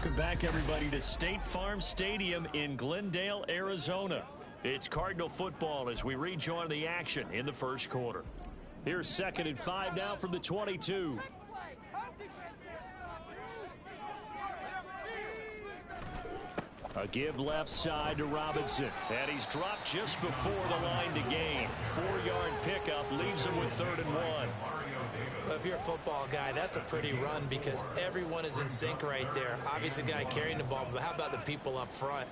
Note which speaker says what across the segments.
Speaker 1: Welcome back, everybody, to State Farm Stadium in Glendale, Arizona. It's Cardinal football as we rejoin the action in the first quarter. Here's 2nd and 5 now from the 22. A give left side to Robinson. And he's dropped just before the line to gain. 4-yard pickup leaves him with 3rd and 1.
Speaker 2: Well, if you're a football guy, that's a pretty run because everyone is in sync right there. Obviously, the guy carrying the ball, but how about the people up front?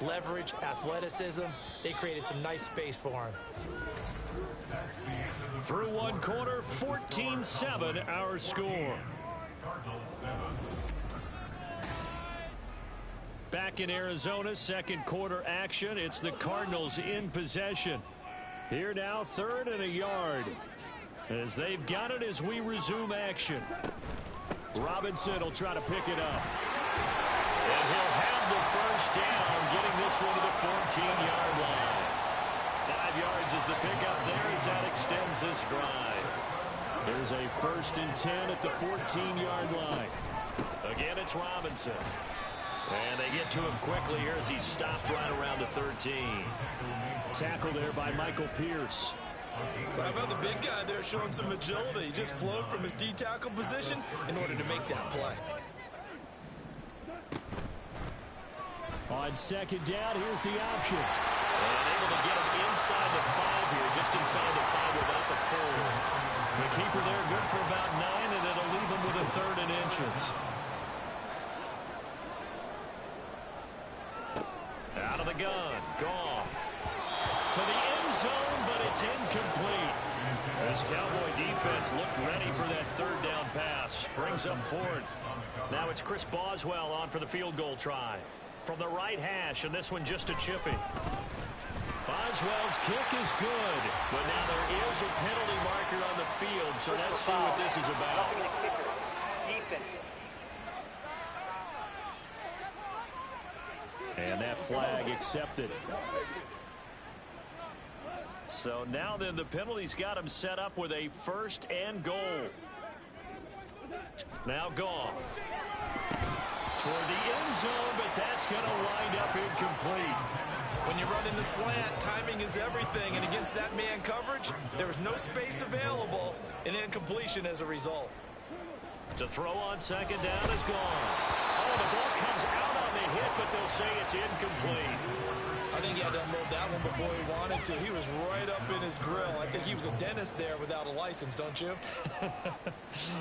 Speaker 2: Leverage, athleticism, they created some nice space for him.
Speaker 1: Through one quarter, 14-7 our score. Back in Arizona, 2nd quarter action. It's the Cardinals in possession. Here now, 3rd and a yard. As they've got it as we resume action. Robinson will try to pick it up. And he'll have the first down, getting this one to the 14-yard line. 5 yards is the pickup there as that extends this drive. There's a 1st and 10 at the 14-yard line. Again, it's Robinson. And they get to him quickly here as he stopped right around the 13. Tackle there by Michael Pierce.
Speaker 3: How about the big guy there showing some agility? He just flowed from his D-tackle position in order to make that play.
Speaker 1: On 2nd down, here's the option. And able to get him inside the 5 here, just inside the 5 without the 4. The keeper there good for about 9, and it'll leave him with a 3rd and inches. Out of the gun, Goff. To the end zone, but it's incomplete. This Cowboy defense looked ready for that 3rd down pass. Brings up 4th. Now it's Chris Boswell on for the field goal try. From the right hash, and this one just a chipping. Boswell's kick is good, but now there is a penalty marker on the field, so let's see what this is about. And that flag accepted. So now then the penalty's got him set up with a 1st and goal. Now Goff. Toward the end zone, but that's going to wind up incomplete.
Speaker 3: When you run in the slant, timing is everything, and against that man coverage, there was no space available, and incompletion as a result.
Speaker 1: To throw on 2nd down is gone. Oh, the ball comes out on the hit, but they'll say it's incomplete.
Speaker 3: I think he had to unload that one before he wanted to. He was right up in his grill. I think he was a dentist there without a license, don't you?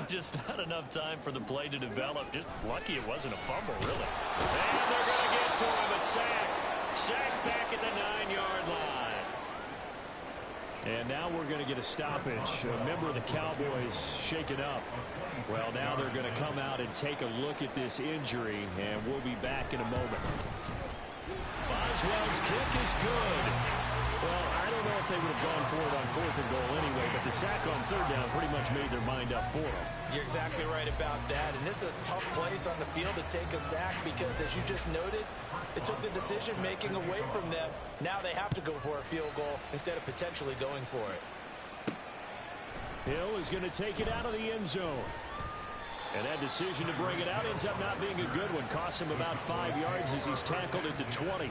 Speaker 1: Just not enough time for the play to develop. Just lucky it wasn't a fumble, really. And they're going to get to him, a sack. Sack back at the 9-yard line. And now we're going to get a stoppage. A member of the Cowboys shaken up. Well, now they're going to come out and take a look at this injury, and we'll be back in a moment. Boswell's kick is good. Well, I don't know if they would have gone for it on 4th and goal anyway, but the sack on 3rd down pretty much made their mind up for them.
Speaker 3: You're exactly right about that, and this is a tough place on the field to take a sack because, as you just noted, it took the decision-making away from them. Now they have to go for a field goal instead of potentially going for it.
Speaker 1: Hill is going to take it out of the end zone. And that decision to bring it out ends up not being a good one. Costs him about 5 yards as he's tackled at the 20.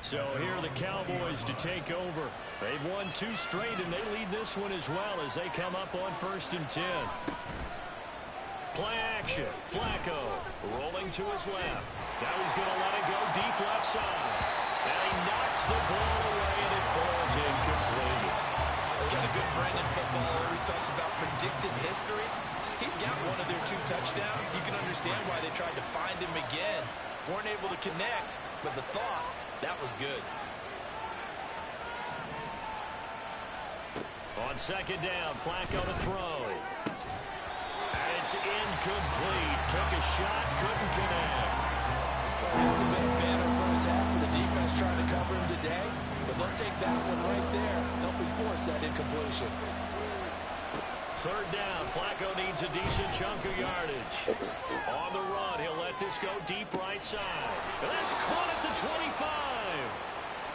Speaker 1: So here are the Cowboys to take over. They've won 2 straight, and they lead this one as well as they come up on 1st and 10. Play action. Flacco rolling to his left. Now he's going to let it go deep left side. And he knocks the ball away, and it falls incomplete.
Speaker 3: I've got a good friend in football who always talks about predictive history. He's got one of their 2 touchdowns. You can understand why they tried to find him again. Weren't able to connect, but the thought, that was good.
Speaker 1: On 2nd down, Flacco to throw. And it's incomplete. Took a shot, couldn't connect.
Speaker 3: It was a bit of banner first half of the defense trying to cover him today, but they'll take that one right there, helping force that incompletion.
Speaker 1: 3rd down, Flacco needs a decent chunk of yardage. On the run, he'll let this go deep right side. And that's caught at the 25.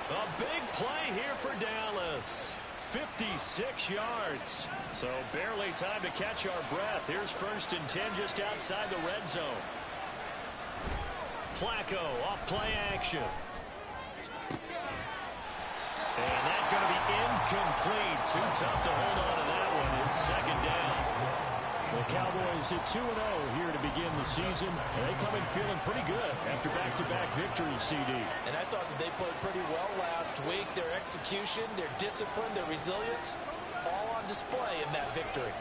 Speaker 1: A big play here for Dallas. 56 yards. So barely time to catch our breath. Here's 1st and 10 just outside the red zone. Flacco off play action. And that's going to be incomplete. Too tough to hold on to that one. It's second down. The Cowboys at 2-0 here to begin the season. They come in feeling pretty good after back-to-back victories, CD.
Speaker 2: And I thought that they played pretty well last week. Their execution, their discipline, their resilience, all on display in that victory.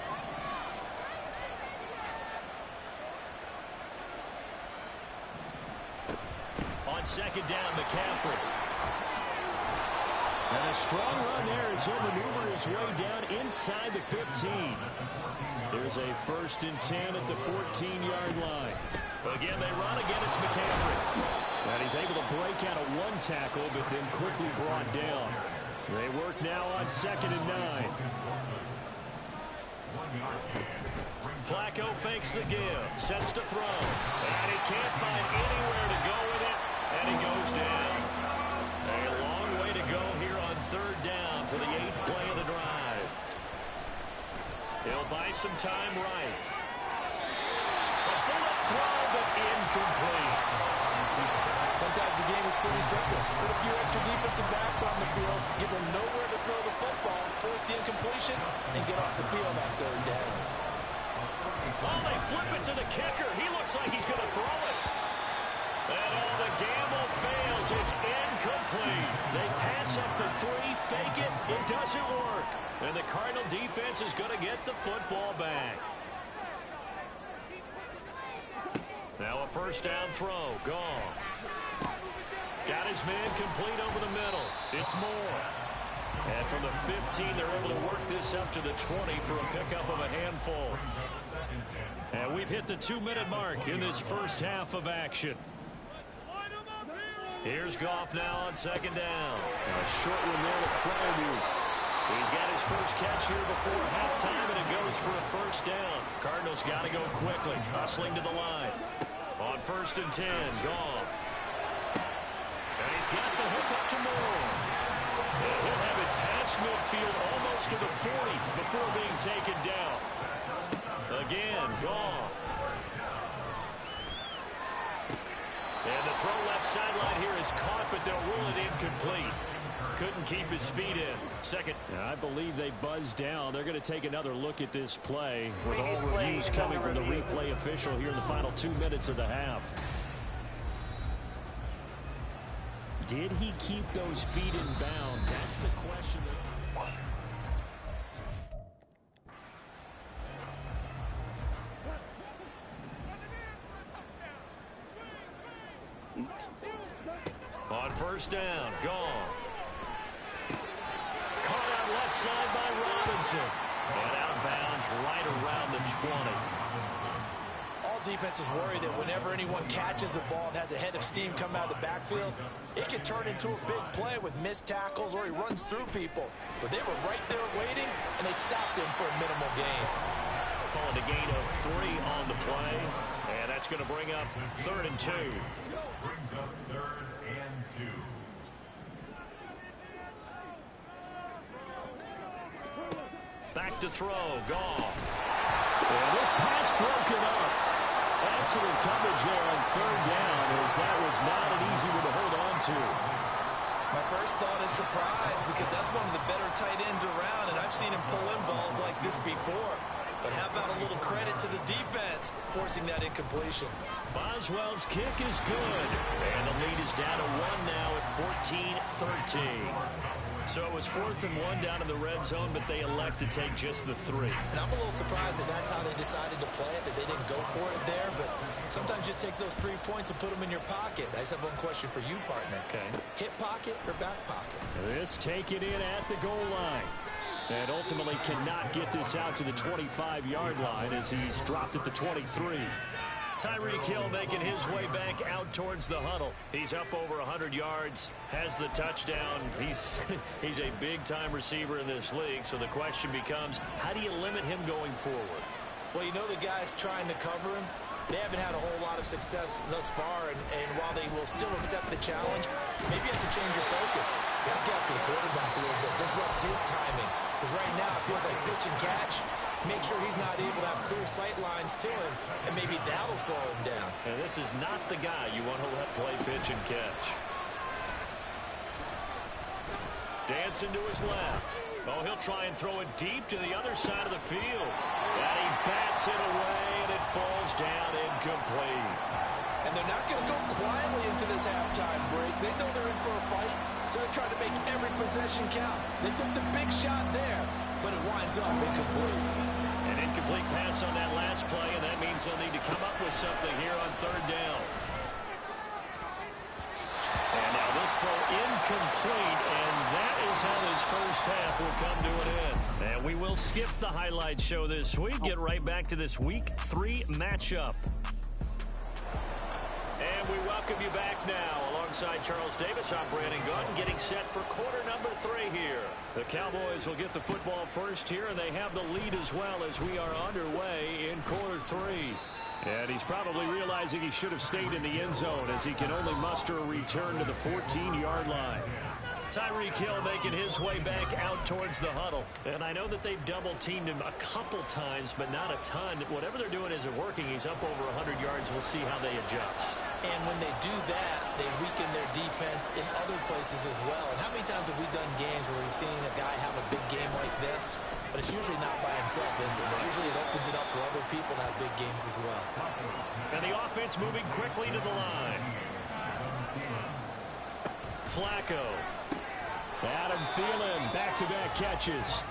Speaker 1: On second down, McCaffrey. And a strong run there as he'll maneuver his way down inside the 15. There's a 1st and 10 at the 14-yard line. Again, they run. Again, it's McCaffrey. And he's able to break out of one tackle, but then quickly brought down. They work now on 2nd and 9. Flacco fakes the give, sets to throw. And he can't find anywhere to go with it, and he goes down. A long way to go here on 3rd down for the 8th play of the drive. He'll buy some time right. A bullet throw, but incomplete.
Speaker 2: Sometimes the game is pretty simple. Put a few extra defensive backs on the field, give them nowhere to throw the football, force the incompletion, and get off the field on 3rd down.
Speaker 1: Oh, they flip it to the kicker. He looks like he's going to throw it. And the gamble fails. It's incomplete. They pass up the 3, fake it. It doesn't work. And the Cardinal defense is going to get the football back. Now a 1st down throw. Goff. Got his man complete over the middle. It's Moore. And from the 15, they're able to work this up to the 20 for a pickup of a handful. And we've hit the 2-minute mark in this first half of action. Here's Goff now on 2nd down. And a short one there to Freiermuth. He's got his first catch here before halftime, and it goes for a 1st down. Cardinals got to go quickly, hustling to the line. On 1st and 10, Goff. And he's got the hook up to Moore. And he'll have it past midfield almost to the 40 before being taken down. Again, Goff. And the throw left sideline here is caught, but they'll rule it incomplete. Couldn't keep his feet in. Second. I believe they buzzed down. They're going to take another look at this play with all reviews coming from the replay official here in the final 2 minutes of the half. Did he keep those feet in bounds? That's the question. On 1st down, Goff. Caught on left side by Robinson. And out of bounds right around the 20.
Speaker 2: All defenses worry that whenever anyone catches the ball and has a head of steam come out of the backfield, it can turn into a big play with missed tackles or he runs through people. But they were right there waiting, and they stopped him for a minimal gain.
Speaker 1: Calling a gain of 3 on the play. And that's going to bring up 3rd and 2.
Speaker 4: Brings up 3rd and 2.
Speaker 1: Back to throw, Goff. And this pass broken up. Excellent coverage there on 3rd down, as that was not an easy one to hold on to.
Speaker 2: My first thought is surprise, because that's one of the better tight ends around, and I've seen him pull in balls like this before. But how about a little credit to the defense forcing that incompletion?
Speaker 1: Boswell's kick is good. And the lead is down to 1 now at 14-13. So it was 4th and 1 down in the red zone, but they elect to take just the 3.
Speaker 2: And I'm a little surprised that that's how they decided to play it, that they didn't go for it there. But sometimes just take those 3 points and put them in your pocket. I just have one question for you, partner.
Speaker 1: Okay.
Speaker 2: Hip pocket or back pocket?
Speaker 1: This taken in at the goal line. And ultimately cannot get this out to the 25-yard line as he's dropped at the 23. Tyreek Hill making his way back out towards the huddle. He's up over 100 yards, has the touchdown. He's a big-time receiver in this league, so the question becomes, how do you limit him going forward?
Speaker 2: Well, you know the guys trying to cover him, they haven't had a whole lot of success thus far, and while they will still accept the challenge, maybe you have to change your focus. You have to get up to the quarterback a little bit, disrupt his timing, because right now it feels like pitch and catch. make sure he's not able to have clear sight lines to him, and maybe that'll slow him down.
Speaker 1: And this is not the guy you want to let play pitch and catch. Dancing to his left. Oh, he'll try and throw it deep to the other side of the field. And he bats it away, and it falls down incomplete.
Speaker 3: And they're not going to go quietly into this halftime break. They know they're in for a fight, so they're trying to make every possession count. They took the big shot there, but it winds up incomplete.
Speaker 1: An incomplete pass on that last play, and that means they'll need to come up with something here on third down. And now this throw incomplete, and that is how this first half will come to an end. And we will skip the highlight show this week. Get right back to this Week 3 matchup. And we welcome you back now. Alongside Charles Davis, I'm Brandon Gaudin, getting set for quarter number 3 here. The Cowboys will get the football first here, and they have the lead as well as we are underway in quarter 3. And he's probably realizing he should have stayed in the end zone as he can only muster a return to the 14-yard line. Tyreek Hill making his way back out towards the huddle. And I know that they've double-teamed him a couple times, but not a ton. Whatever they're doing isn't working. He's up over 100 yards. We'll see how they adjust.
Speaker 2: And when they do that, they weaken their defense in other places as well. And how many times have we done games where we've seen a guy have a big game like this? But it's usually not by himself, is it? Usually it opens it up for other people to have big games as well.
Speaker 1: And the offense moving quickly to the line. Flacco. Adam Thielen, back-to-back catches.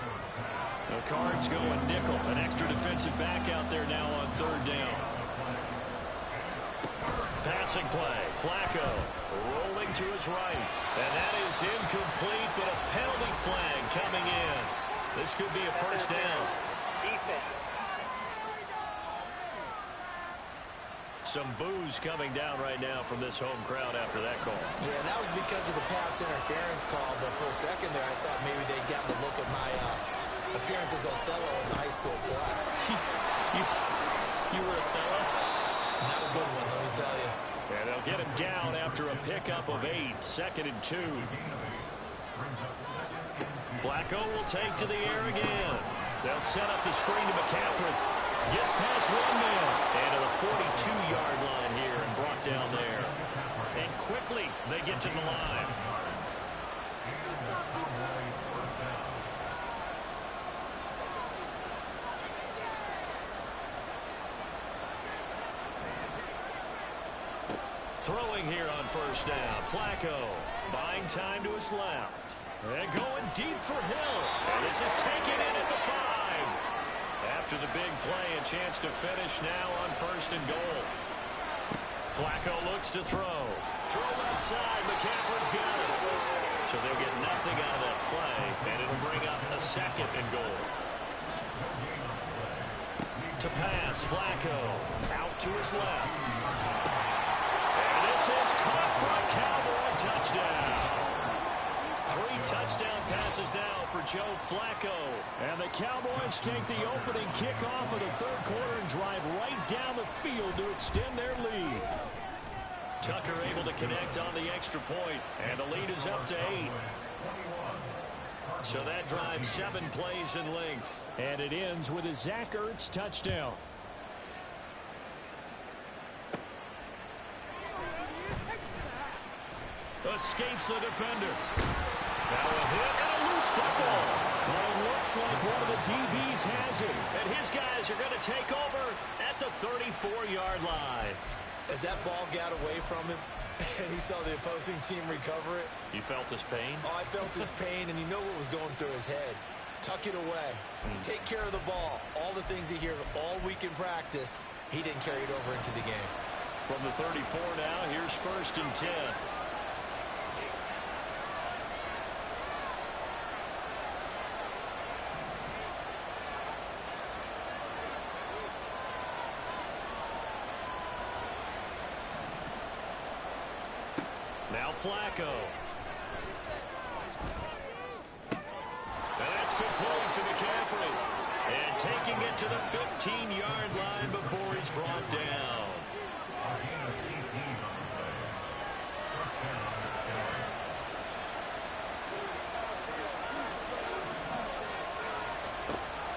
Speaker 1: The Cards going nickel. An extra defensive back out there now on third down. Passing play. Flacco rolling to his right. And that is incomplete, but a penalty flag coming in. This could be a first down. Some boos coming down right now from this home crowd after that call.
Speaker 2: Yeah, and that was because of the pass interference call, but for a second there, I thought maybe they'd gotten a look at my appearance as Othello in the high school play.
Speaker 1: You were Othello?
Speaker 2: Not a good one, let me tell you.
Speaker 1: And they'll get him down after a pickup of 8, 2nd and 2. Flacco will take to the air again. They'll set up the screen to McCaffrey. Gets past one man. And to the 42-yard line here and brought down there. And quickly they get to the line. Throwing here on first down. Flacco buying time to his left. And going deep for Hill. And this is taken in at the 5. After the big play, a chance to finish now on 1st and goal. Flacco looks to throw. Throw left side. McCaffrey's got it. So they'll get nothing out of that play, and it'll bring up a 2nd and goal. To pass, Flacco out to his left. And this is caught for a Cowboy touchdown. 3 touchdown passes now for Joe Flacco. And the Cowboys take the opening kickoff of the third quarter and drive right down the field to extend their lead. Tucker able to connect on the extra point, and the lead is up to 8. So that drives 7 plays in length. And it ends with a Zach Ertz touchdown. Escapes the defender. Now a hit and a loose football. But it looks like one of the DBs has it. And his guys are going to take over at the 34-yard line.
Speaker 2: As that ball got away from him and he saw the opposing team recover it.
Speaker 1: You felt his pain?
Speaker 2: Oh, I felt his pain, and you know what was going through his head. Tuck it away. Take care of the ball. All the things he hears all week in practice, he didn't carry it over into the game.
Speaker 1: From the 34 now, here's 1st and 10. Now Flacco. And that's complete to McCaffrey. And taking it to the 15-yard line before he's brought down.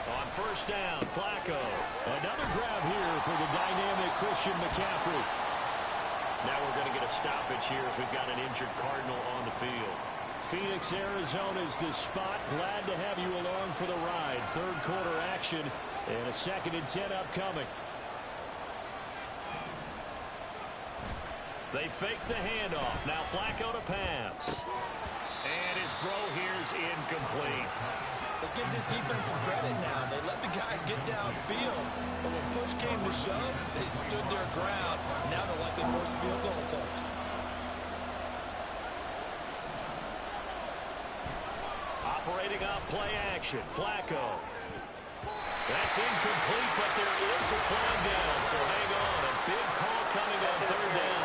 Speaker 1: On first down. Flacco. Another grab here for the dynamic Christian McCaffrey. Now we're going to get a stoppage here as we've got an injured Cardinal on the field. Phoenix, Arizona is the spot. Glad to have you along for the ride. Third quarter action and a 2nd and 10 upcoming. They fake the handoff. Now Flacco to pass. And his throw here's incomplete.
Speaker 2: Let's give this defense some credit now. They let the guys get downfield. But when push came to shove, they stood their ground. Now they'll likely force a field goal attempt.
Speaker 1: Operating off play action. Flacco. That's incomplete, but there is a flag down. So hang on. A big call coming on third down.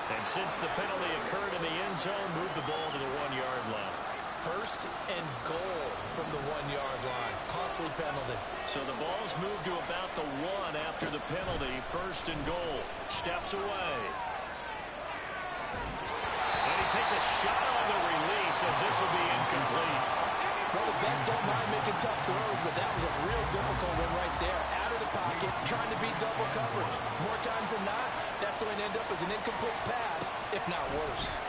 Speaker 1: And since the penalty occurred in the end zone, move the ball to the 1-yard line.
Speaker 2: First and goal from the 1-yard line. Costly penalty.
Speaker 1: So the ball's moved to about the 1 after the penalty. First and goal. Steps away. And he takes a shot on the release as this will be incomplete.
Speaker 2: Well, the best don't mind making tough throws, but that was a real difficult one right there. Out of the pocket, trying to beat double coverage. More times than not, that's going to end up as an incomplete pass, if not worse.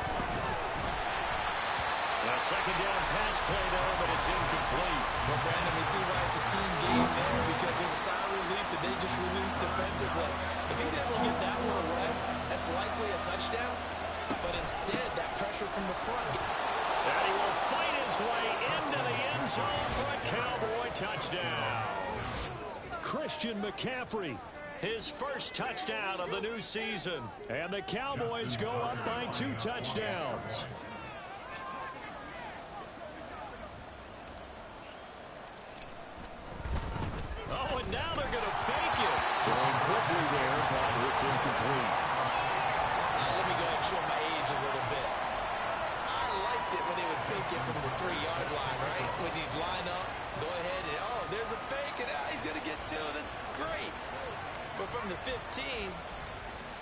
Speaker 1: A second down pass play there, but it's incomplete.
Speaker 2: Well, Brandon, we see why it's a team game there, because there's a sigh of relief that they just released defensively. If he's able to get that one away, that's likely a touchdown. But instead, that pressure from the front.
Speaker 1: And he will fight his way into the end zone for a Cowboy touchdown. Christian McCaffrey, his first touchdown of the new season. And the Cowboys go up by 2 touchdowns. Oh, and now they're going to fake it. Going quickly there, but it's incomplete.
Speaker 2: Let me go ahead and show my age a little bit. I liked it when they would fake it from the 3-yard line, right? When you'd line up, go ahead and, oh, there's a fake, and he's going to get 2. That's great. But from the 15,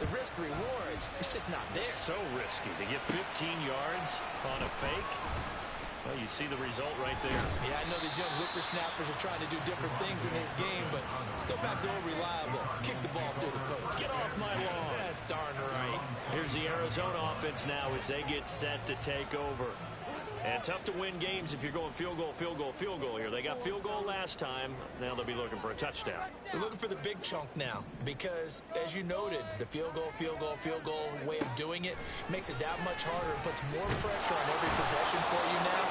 Speaker 2: the risk reward, it's just not there.
Speaker 1: So risky to get 15 yards on a fake. Well, you see the result right there.
Speaker 2: Yeah, I know these young whippersnappers are trying to do different things in this game, but still back door reliable. Kick the ball through the post.
Speaker 1: Get off my lawn.
Speaker 2: That's darn right.
Speaker 1: Here's the Arizona offense now as they get set to take over. And tough to win games if you're going field goal, field goal, field goal here. They got field goal last time. Now they'll be looking for a touchdown.
Speaker 2: They're looking for the big chunk now because, as you noted, the field goal way of doing it makes it that much harder and puts more pressure on every possession for you now.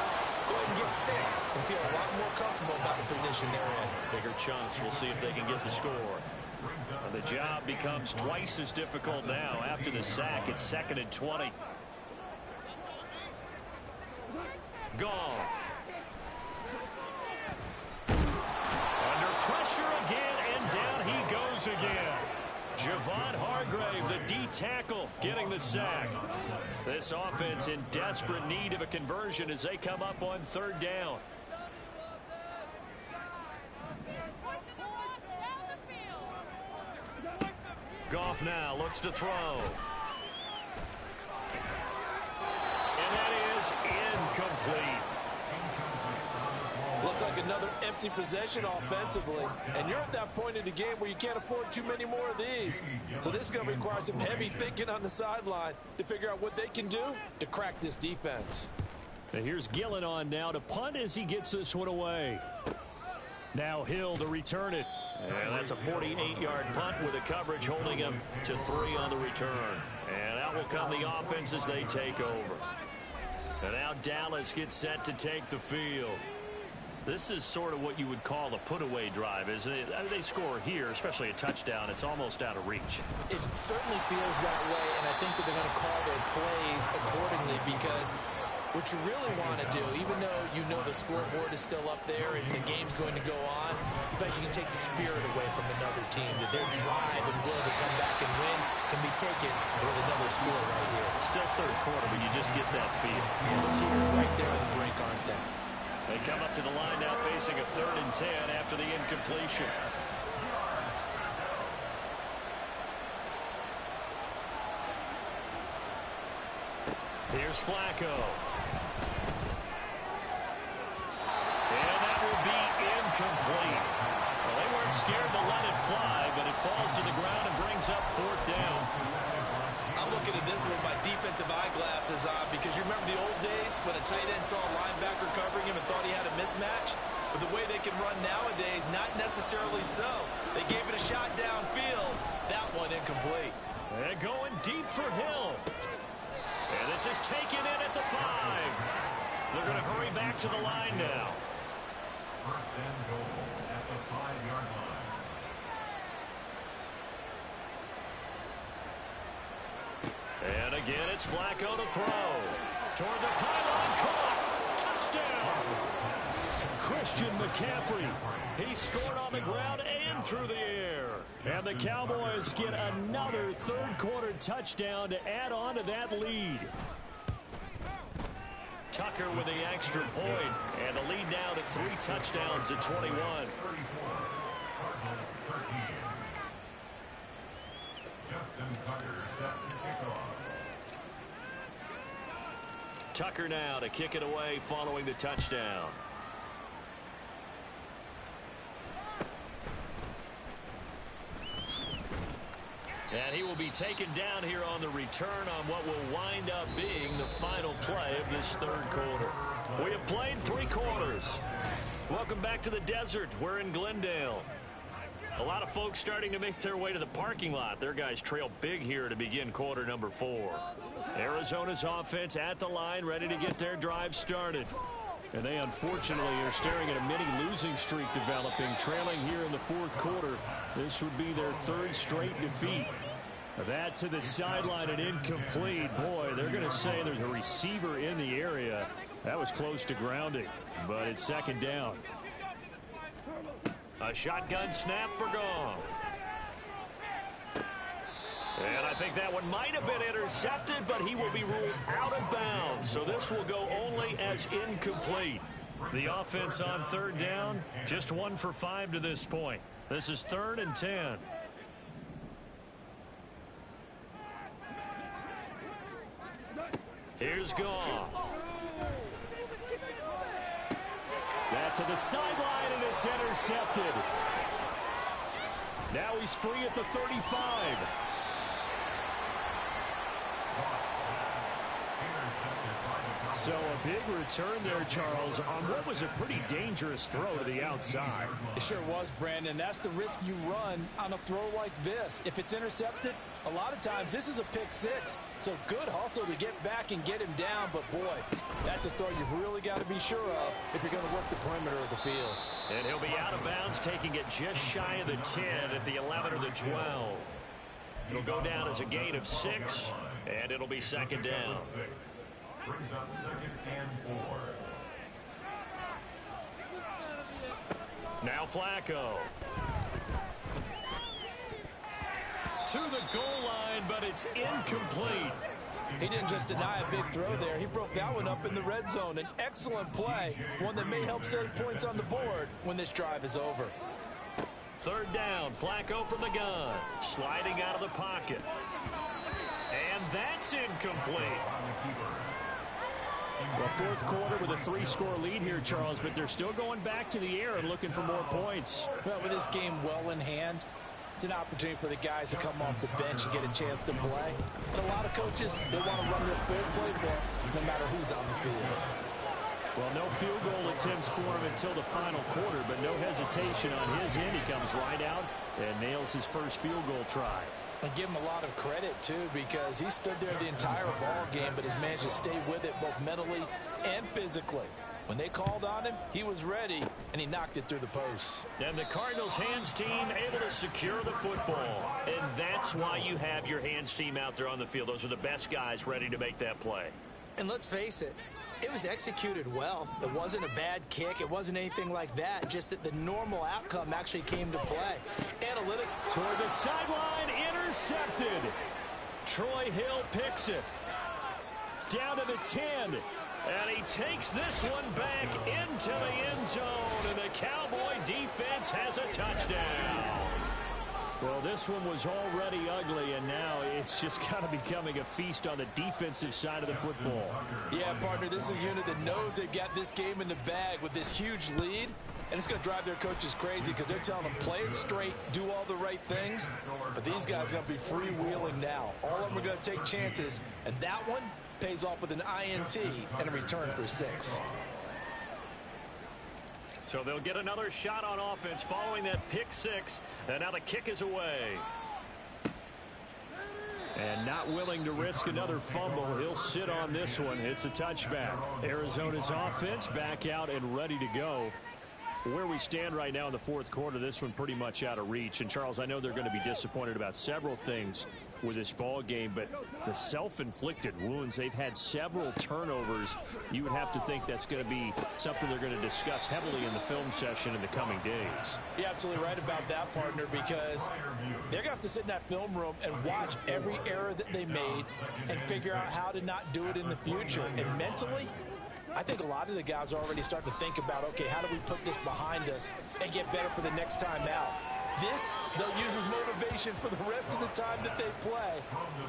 Speaker 2: Go ahead and get 6 and feel a lot more comfortable about the position they're in.
Speaker 1: Bigger chunks. We'll see if they can get the score. The job becomes twice as difficult now. After the sack, it's 2nd and 20. Goff. Under pressure again, and down he goes again. Javon Hargrave, the D tackle, getting the sack. This offense in desperate need of a conversion as they come up on 3rd down. Goff now looks to throw. And that is incomplete.
Speaker 5: Looks like another empty possession offensively. And you're at that point in the game where you can't afford too many more of these. So this is going to require some heavy thinking on the sideline to figure out what they can do to crack this defense.
Speaker 1: And here's Gillen on now to punt as he gets this one away. Now Hill to return it. And that's a 48-yard punt with a coverage holding him to 3 on the return. And out will come the offense as they take over. And now Dallas gets set to take the field. This is sort of what you would call a put-away drive, isn't it? I mean, they score here, especially a touchdown. It's almost out of reach.
Speaker 2: It certainly feels that way, and I think that they're going to call their plays accordingly because what you really want to do, even though you know the scoreboard is still up there and the game's going to go on, you think you can take the spirit away from another team, that their drive and will to come back and win can be taken with another score right here.
Speaker 1: Still 3rd quarter, but you just get that feel.
Speaker 2: And the team right there on the brink, aren't they?
Speaker 1: They come up to the line now facing a 3rd and 10 after the incompletion. Here's Flacco. fly, but it falls to the ground and brings up 4th down.
Speaker 3: I'm looking at this with my defensive eyeglasses on because you remember the old days when a tight end saw a linebacker covering him and thought he had a mismatch? But the way they can run nowadays, not necessarily so. They gave it a shot downfield. That one incomplete.
Speaker 1: And going deep for Hill. And this is taken in at the 5. They're going to hurry back to the line now.
Speaker 4: First and goal at the 5-yard line.
Speaker 1: And again, it's Flacco to throw. Toward the pylon, caught. Touchdown. Christian McCaffrey. He scored on the ground and through the air. And the Cowboys get another third-quarter touchdown to add on to that lead. Tucker with the extra point, and the lead now to 3 touchdowns at 21.
Speaker 4: Cardinals 13. Justin Tucker set to kick off.
Speaker 1: Tucker now to kick it away following the touchdown. And he will be taken down here on the return on what will wind up being the final play of this third quarter. We have played 3 quarters. Welcome back to the desert. We're in Glendale. A lot of folks starting to make their way to the parking lot. Their guys trail big here to begin quarter number 4. Arizona's offense at the line, ready to get their drive started. And they unfortunately are staring at a mini losing streak developing, trailing here in the 4th quarter. This would be their 3rd straight defeat. That to the sideline and incomplete. Boy, they're going to say there's a receiver in the area. That was close to grounding, but it's 2nd down. A shotgun snap for Goff. And I think that one might have been intercepted, but he will be ruled out of bounds. So this will go only as incomplete. The offense on 3rd down, just 1 for 5 to this point. This is 3rd and 10. Here's Goff. That to the sideline, and it's intercepted. Now he's free at the 35. So a big return there, Charles, on what was a pretty dangerous throw to the outside.
Speaker 5: It sure was, Brandon. That's the risk you run on a throw like this. If it's intercepted, a lot of times this is a pick 6. So good hustle to get back and get him down. But, boy, that's a throw you've really got to be sure of if you're going to work the perimeter of the field.
Speaker 1: And he'll be out of bounds, taking it just shy of the 10 at the 11 or the 12. It'll go down as a gain of 6, and it'll be 2nd down.
Speaker 4: Brings up 2nd and 4.
Speaker 1: Now Flacco. To the goal line, but it's incomplete.
Speaker 5: He didn't just deny a big throw there. He broke that one up in the red zone. An excellent play, one that may help save points on the board when this drive is over.
Speaker 1: 3rd down, Flacco from the gun, sliding out of the pocket. And that's incomplete. Well, 4th quarter with a 3-score lead here, Charles, but they're still going back to the air and looking for more points.
Speaker 5: Well, with this game well in hand, it's an opportunity for the guys to come off the bench and get a chance to play. And a lot of coaches, they want to run their full playbook no matter who's on the field.
Speaker 1: Well, no field goal attempts for him until the final quarter, but no hesitation on his end. He comes right out and nails his first field goal try.
Speaker 5: And give him a lot of credit, too, because he stood there the entire ball game, but has managed to stay with it both mentally and physically. When they called on him, he was ready, and he knocked it through the posts.
Speaker 1: And the Cardinals hands team able to secure the football. And that's why you have your hands team out there on the field. Those are the best guys ready to make that play.
Speaker 2: And let's face it, it was executed well. It wasn't a bad kick. It wasn't anything like that. Just that the normal outcome actually came to play. Analytics.
Speaker 1: Toward the sideline, intercepted. Troy Hill picks it. Down to the 10. And he takes this one back into the end zone. And the Cowboy defense has a touchdown. Well, this one was already ugly, and now it's just kind of becoming a feast on the defensive side of the football.
Speaker 5: Yeah, partner, this is a unit that knows they've got this game in the bag with this huge lead, and it's going to drive their coaches crazy because they're telling them play it straight, do all the right things, but these guys are going to be freewheeling now. All of them are going to take chances, and that one pays off with an INT and a return for 6.
Speaker 1: So they'll get another shot on offense following that pick 6, and now the kick is away. And not willing to risk another fumble, he'll sit on this one. It's a touchback. Arizona's offense back out and ready to go. Where we stand right now in the fourth quarter, this one pretty much out of reach. And, Charles, I know they're going to be disappointed about several things with this ball game, but the self-inflicted wounds, they've had several turnovers. You would have to think that's going to be something they're going to discuss heavily in the film session in the coming days.
Speaker 5: You're absolutely right about that, partner, because they're going to have to sit in that film room and watch every error that they made and figure out how to not do it in the future. And mentally, I think a lot of the guys are already starting to think about, okay, how do we put this behind us and get better for the next time out? This, they'll use as motivation for the rest of the time that they play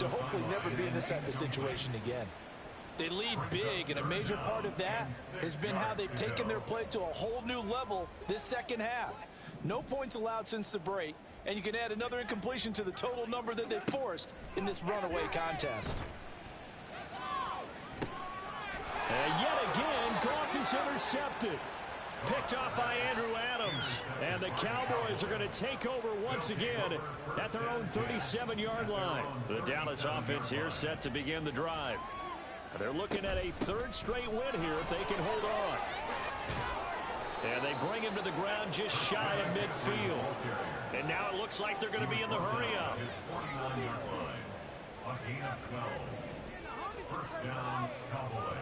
Speaker 5: to hopefully never be in this type of situation again. They lead big, and a major part of that has been how they've taken their play to a whole new level this second half. No points allowed since the break, and you can add another incompletion to the total number that they forced in this runaway contest.
Speaker 1: And yet again, Goff is intercepted. Picked off by Andrew Adams. And the Cowboys are going to take over once again at their own 37-yard line. The Dallas offense here set to begin the drive. They're looking at a third straight win here if they can hold on. And they bring him to the ground just shy of midfield. And now it looks like they're going to be in the hurry-up.
Speaker 4: First down, Cowboys.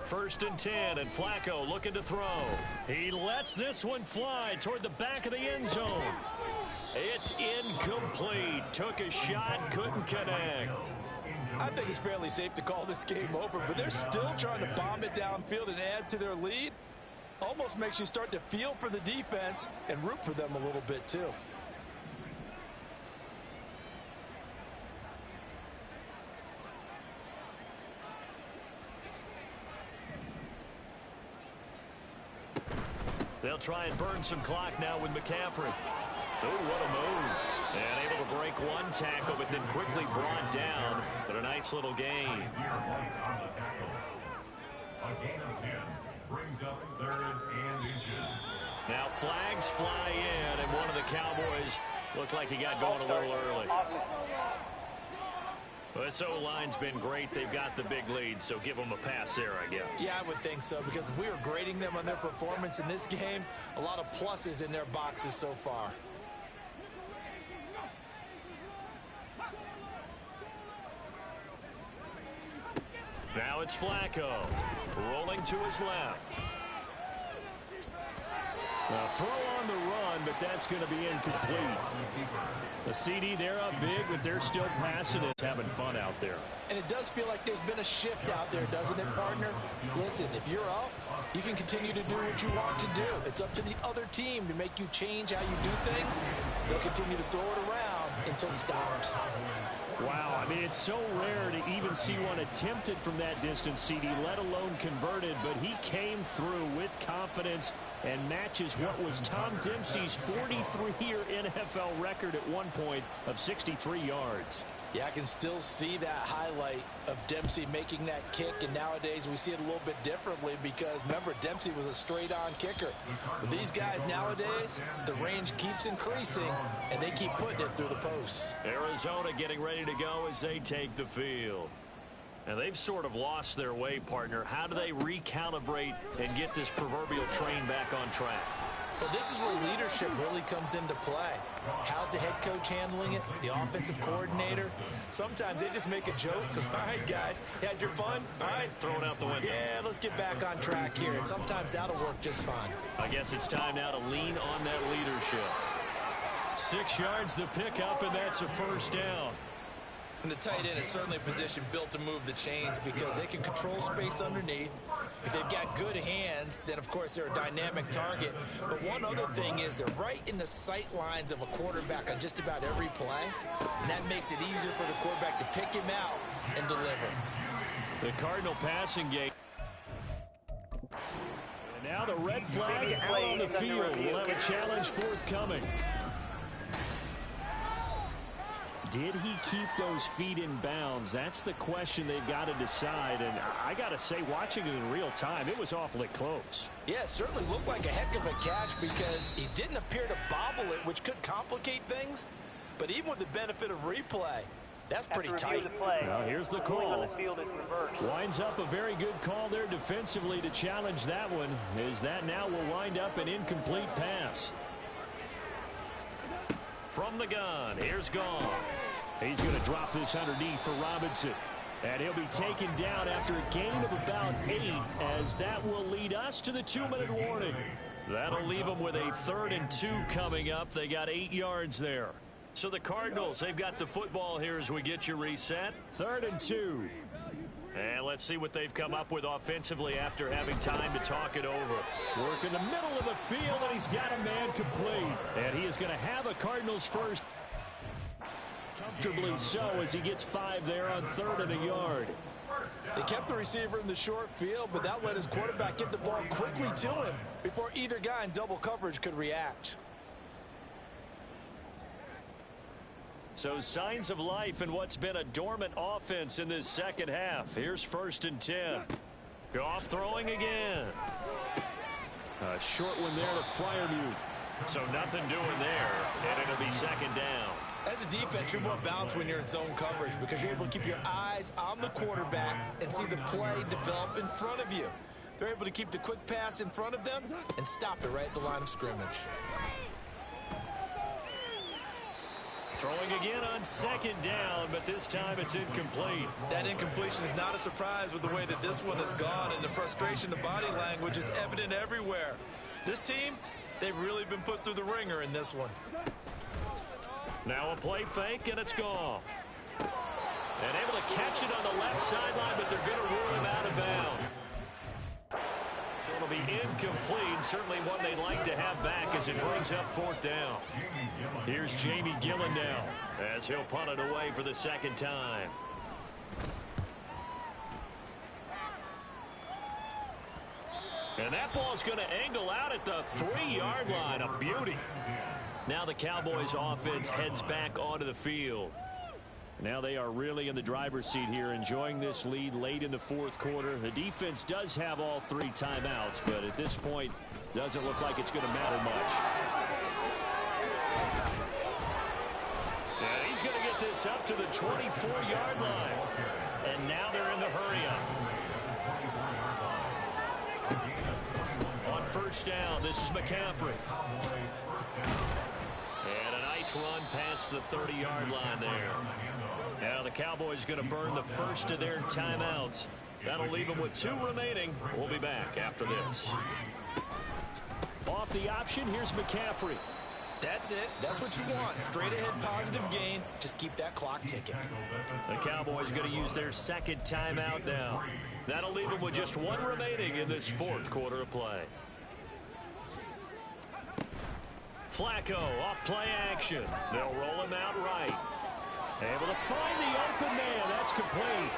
Speaker 1: First and 10, and Flacco looking to throw. He lets this one fly toward the back of the end zone. It's incomplete. Took a shot, couldn't connect.
Speaker 5: I think it's fairly safe to call this game over, but they're still trying to bomb it downfield and add to their lead. Almost makes you start to feel for the defense and root for them a little bit too.
Speaker 1: They'll try and burn some clock now with McCaffrey. Oh, what a move. And able to break one tackle, but then quickly brought down. But a nice little gain.
Speaker 4: A gain of 10 brings up 3rd and inches.
Speaker 1: Now flags fly in, and one of the Cowboys looked like he got going a little early. Well, this O-line's been great. They've got the big lead, so give them a pass there, I guess.
Speaker 2: Yeah, I would think so, because if we were grading them on their performance in this game, a lot of pluses in their boxes so far.
Speaker 1: Now it's Flacco, rolling to his left. A throw on the run, but that's going to be incomplete. The CD, they're up big, but they're still passing it, having fun out there.
Speaker 2: And it does feel like there's been a shift out there, doesn't it, partner? Listen, if you're up, you can continue to do what you want to do. It's up to the other team to make you change how you do things. They'll continue to throw it around until stopped.
Speaker 1: Wow, I mean, it's so rare to even see one attempted from that distance, CD, let alone converted, but he came through with confidence and matches what was Tom Dempsey's 43-year NFL record at one point of 63 yards.
Speaker 2: Yeah, I can still see that highlight of Dempsey making that kick, and nowadays we see it a little bit differently because, remember, Dempsey was a straight-on kicker. But these guys nowadays, the range keeps increasing, and they keep putting it through the posts.
Speaker 1: Arizona getting ready to go as they take the field. And they've sort of lost their way, partner. How do they recalibrate and get this proverbial train back on track?
Speaker 2: Well, this is where leadership really comes into play. How's the head coach handling it? The offensive coordinator? Sometimes they just make a joke because, all right, guys, you had your fun? All right.
Speaker 1: Throw it out the window.
Speaker 2: Yeah, let's get back on track here. And sometimes that'll work just fine.
Speaker 1: I guess it's time now to lean on that leadership. 6 yards the pickup, and that's a first down.
Speaker 3: And the tight end is certainly a position built to move the chains because they can control space underneath. If they've got good hands, then, of course, they're a dynamic target. But one other thing is they're right in the sight lines of a quarterback on just about every play. And that makes it easier for the quarterback to pick him out and deliver.
Speaker 1: The Cardinal passing game. And now the red flag out on the field. We'll have a challenge forthcoming. Did he keep those feet in bounds? That's the question they've got to decide. And I got to say, watching it in real time, it was awfully close.
Speaker 2: Yeah, it certainly looked like a heck of a catch because he didn't appear to bobble it, which could complicate things. But even with the benefit of replay, that's pretty tight.
Speaker 1: Well, here's the call. Winds up a very good call there defensively to challenge that one, as that now will wind up an incomplete pass. From the gun, here's Goff. He's going to drop this underneath for Robinson. And he'll be taken down after a gain of about 8, as that will lead us to the 2-minute warning. That'll leave them with a 3rd and 2 coming up. They got 8 yards there. So the Cardinals, they've got the football here as we get you reset. 3rd and 2. And let's see what they've come up with offensively after having time to talk it over. Work in the middle of the field, and he's got a man complete. And he is going to have a Cardinals first. Comfortably so, as he gets 5 there on 3rd and a yard.
Speaker 5: They kept the receiver in the short field, but that let his quarterback get the ball quickly to him before either guy in double coverage could react.
Speaker 1: So signs of life in what's been a dormant offense in this second half. Here's 1st and 10. Goff throwing again. A short one there to Freiermuth. So nothing doing there, and it'll be 2nd down.
Speaker 2: As a defense, you're more balanced when you're in zone coverage because you're able to keep your eyes on the quarterback and see the play develop in front of you. They're able to keep the quick pass in front of them and stop it right at the line of scrimmage.
Speaker 1: Throwing again on 2nd down, but this time it's incomplete.
Speaker 3: That incompletion is not a surprise with the way that this one has gone, and the frustration, the body language is evident everywhere. This team, they've really been put through the ringer in this one.
Speaker 1: Now a play fake, and it's Goff. And able to catch it on the left sideline, but they're going to rule him out of bounds. So it'll be incomplete. Certainly one they'd like to have back as it brings up 4th down. Here's Jamie Gillen now as he'll punt it away for the 2nd time. And that ball's going to angle out at the 3-yard line. A beauty. Now the Cowboys offense heads back onto the field. Now they are really in the driver's seat here, enjoying this lead late in the 4th quarter. The defense does have all 3 timeouts, but at this point, doesn't look like it's going to matter much. And he's going to get this up to the 24-yard line. And now they're in the hurry-up. On 1st down, this is McCaffrey. And a nice run past the 30-yard line there. Now the Cowboys going to burn the first of their timeouts. That'll leave them with 2 remaining. We'll be back after this. Off the option, here's McCaffrey.
Speaker 2: That's it. That's what you want. Straight ahead positive gain. Just keep that clock ticking.
Speaker 1: The Cowboys going to use their 2nd timeout now. That'll leave them with just 1 remaining in this 4th quarter of play. Flacco off play action. They'll roll him out right. Able to find the open man. That's complete.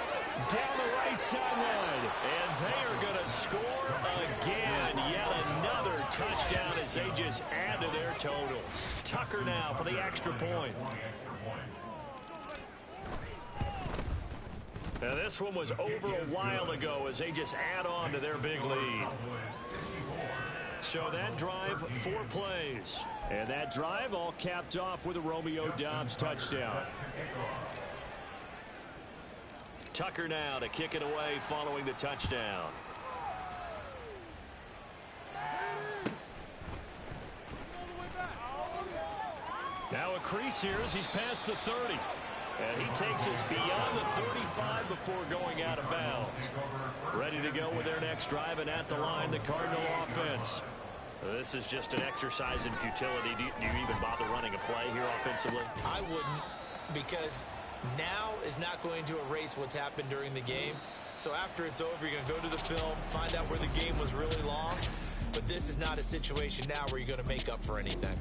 Speaker 1: Down the right sideline. And they are going to score again. Yet another touchdown as they just add to their totals. Tucker now for the extra point. Now this one was over a while ago as they just add on to their big lead. So that drive, 4 plays. And that drive all capped off with a Romeo Doubs touchdown. Tucker now to kick it away following the touchdown. Now a crease here as he's past the 30. And he takes us beyond the 35 before going out of bounds. Ready to go with their next drive, and at the line, the Cardinal offense. This is just an exercise in futility. Do you even bother running a play here offensively?
Speaker 2: I wouldn't, because now is not going to erase what's happened during the game. So after it's over, you're going to go to the film, find out where the game was really lost. But this is not a situation now where you're going to make up for anything.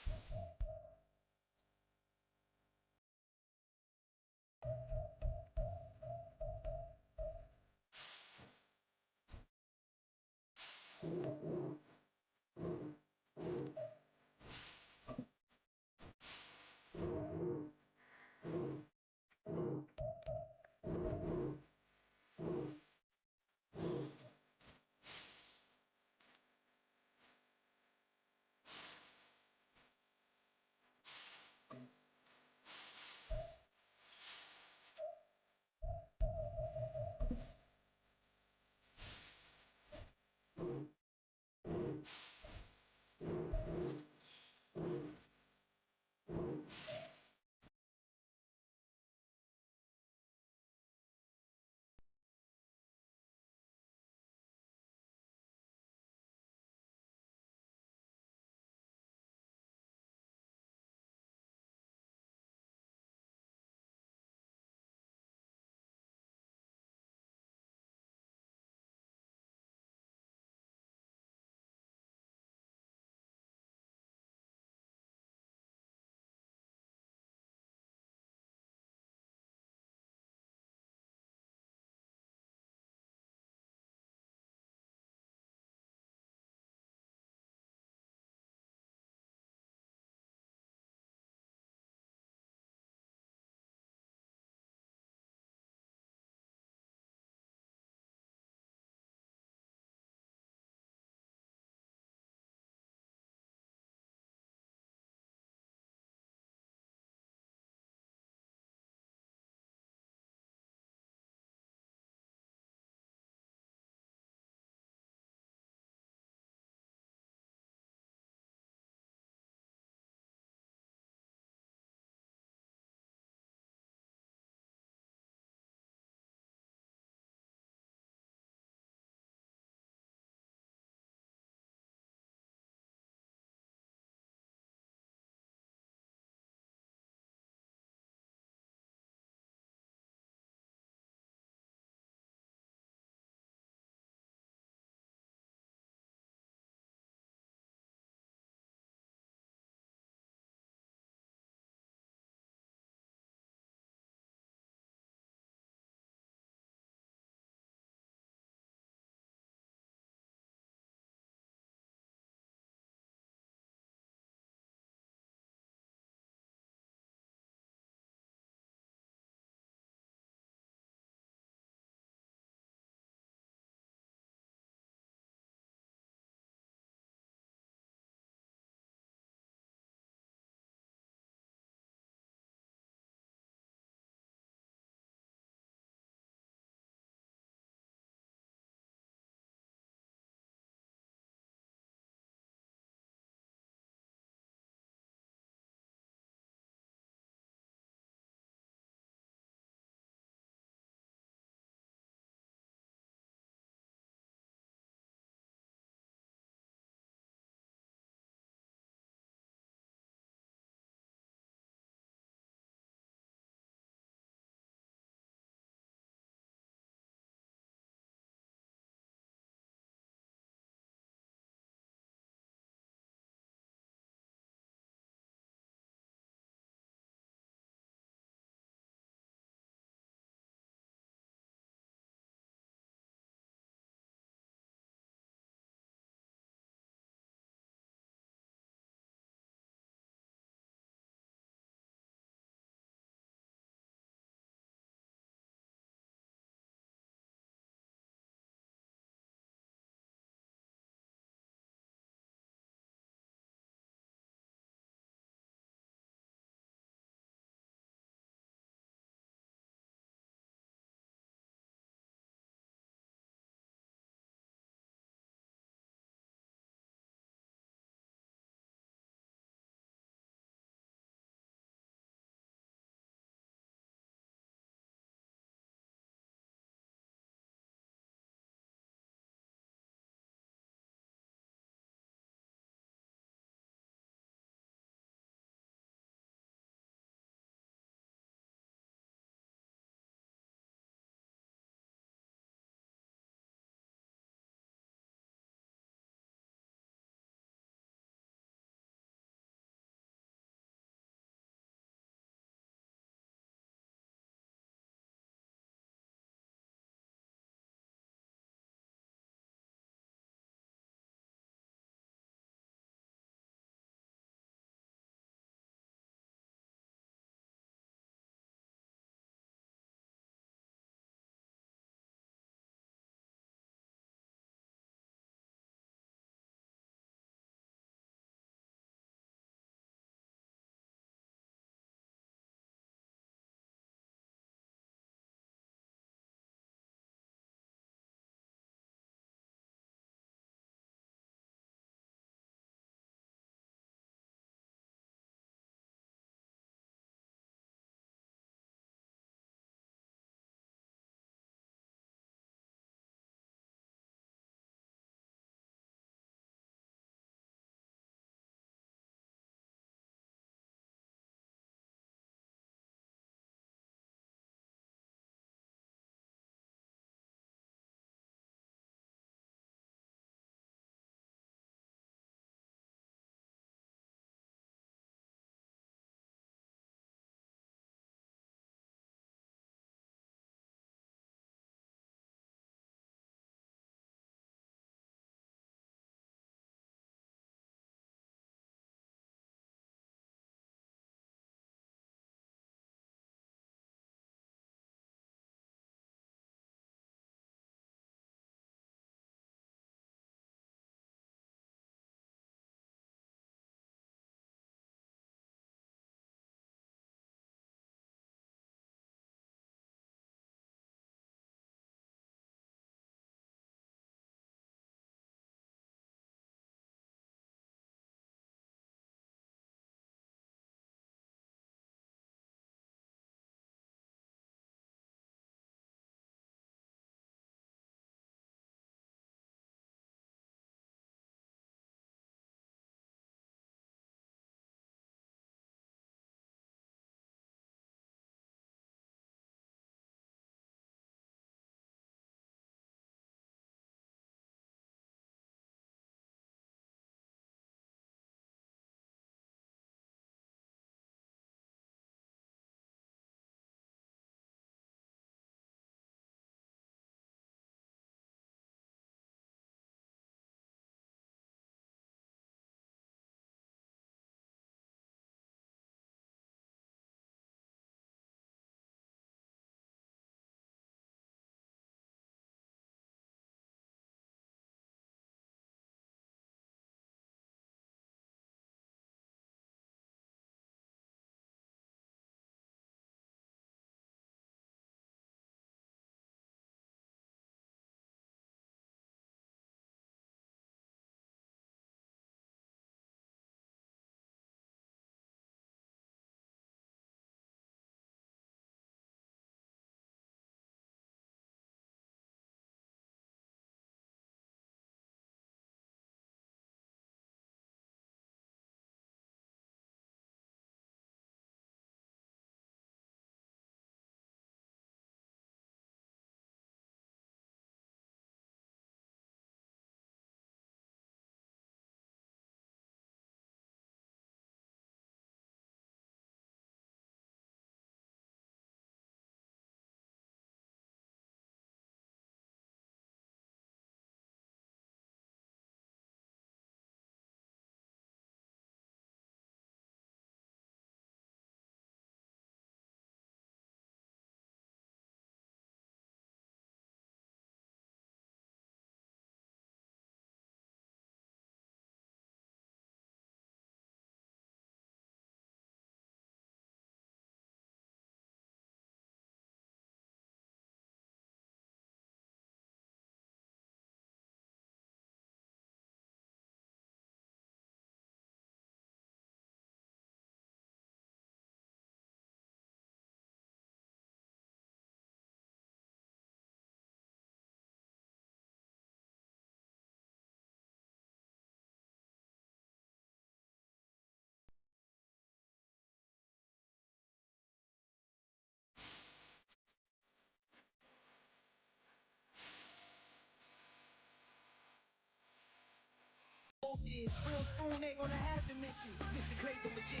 Speaker 6: is. Real soon they gonna have to mention Mr. Clay the Magician.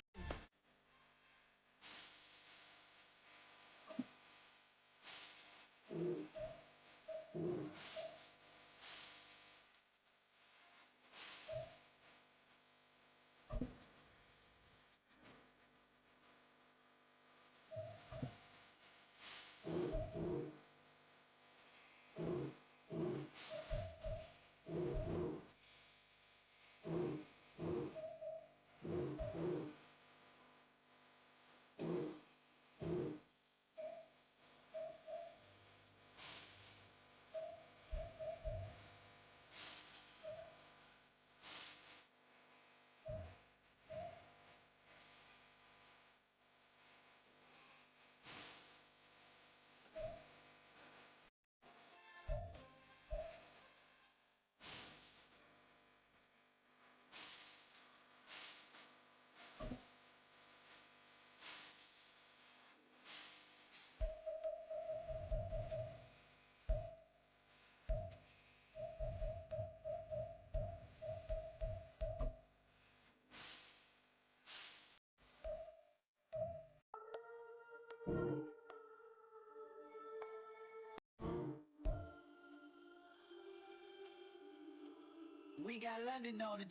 Speaker 6: We got London on the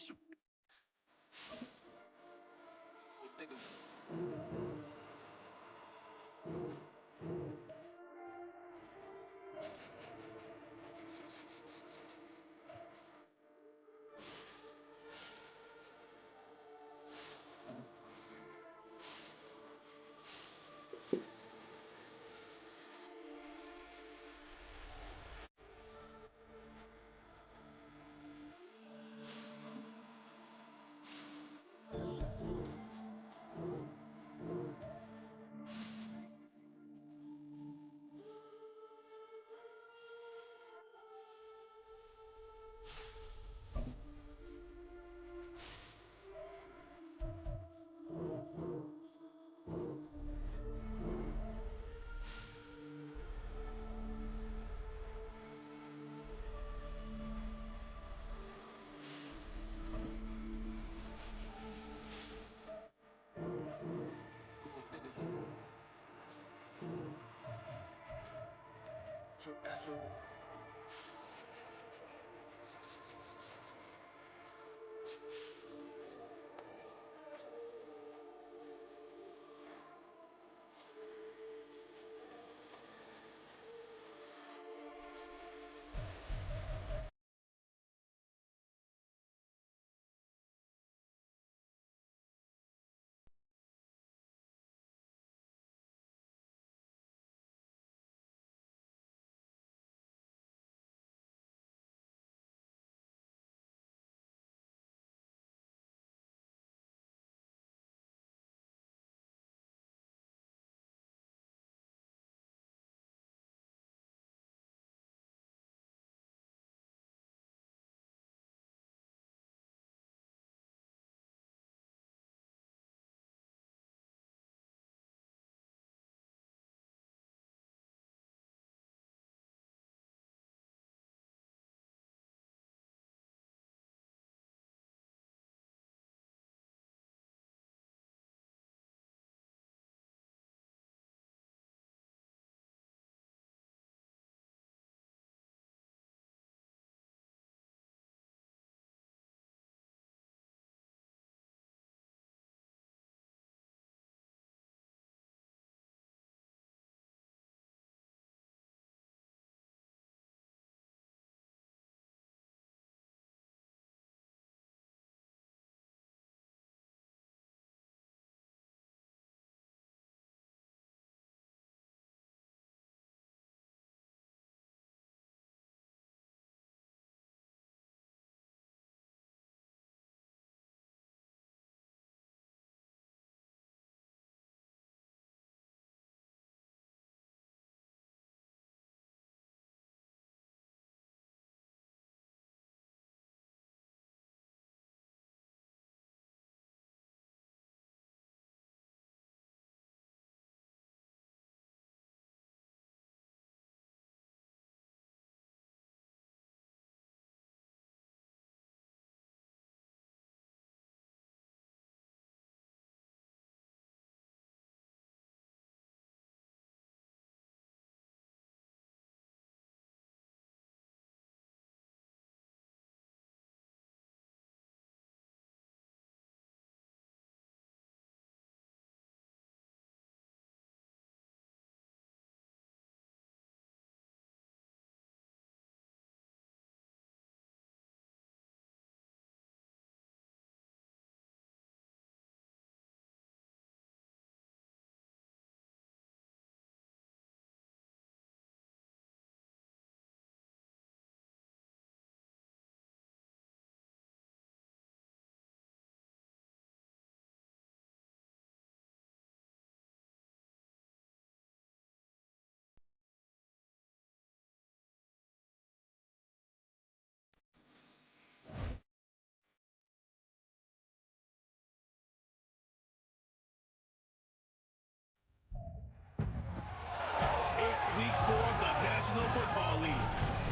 Speaker 7: Week 4 of the National Football League.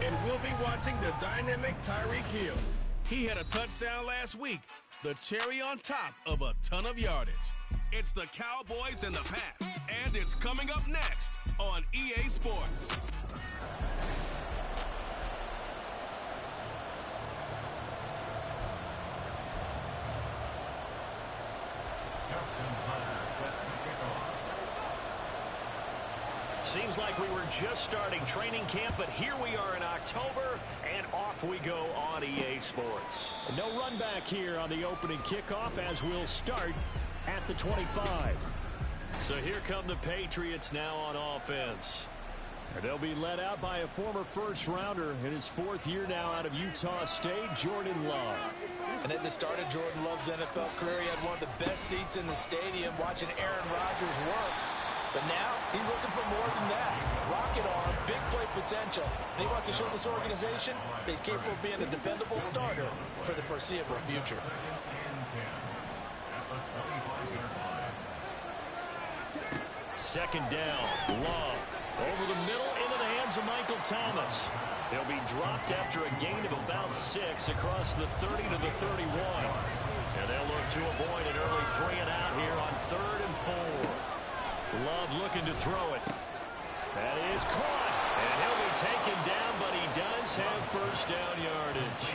Speaker 7: And we'll be watching the dynamic Tyreek Hill. He had a touchdown last week, the cherry on top of a ton of yardage. It's the Cowboys and the Pats, and it's coming up next on EA Sports.
Speaker 1: Seems like we were just starting training camp, but here we are in October, and off we go on EA Sports. No run back here on the opening kickoff as we'll start at the 25. So here come the Patriots now on offense. And they'll be led out by a former first-rounder in his 4th year now out of Utah State, Jordan Love.
Speaker 5: And at the start of Jordan Love's NFL career, he had one of the best seats in the stadium watching Aaron Rodgers work. But now, he's looking for more than that. Rocket arm, big play potential. And he wants to show this organization that he's capable of being a dependable starter for the foreseeable future.
Speaker 1: Second down, Love. Over the middle, into the hands of Michael Thomas. He'll be dropped after a gain of about 6 across the 30 to the 31. And they'll look to avoid an early 3-and-out here on 3rd and 4. Love looking to throw it. That is caught. And he'll be taken down, but he does have first down yardage.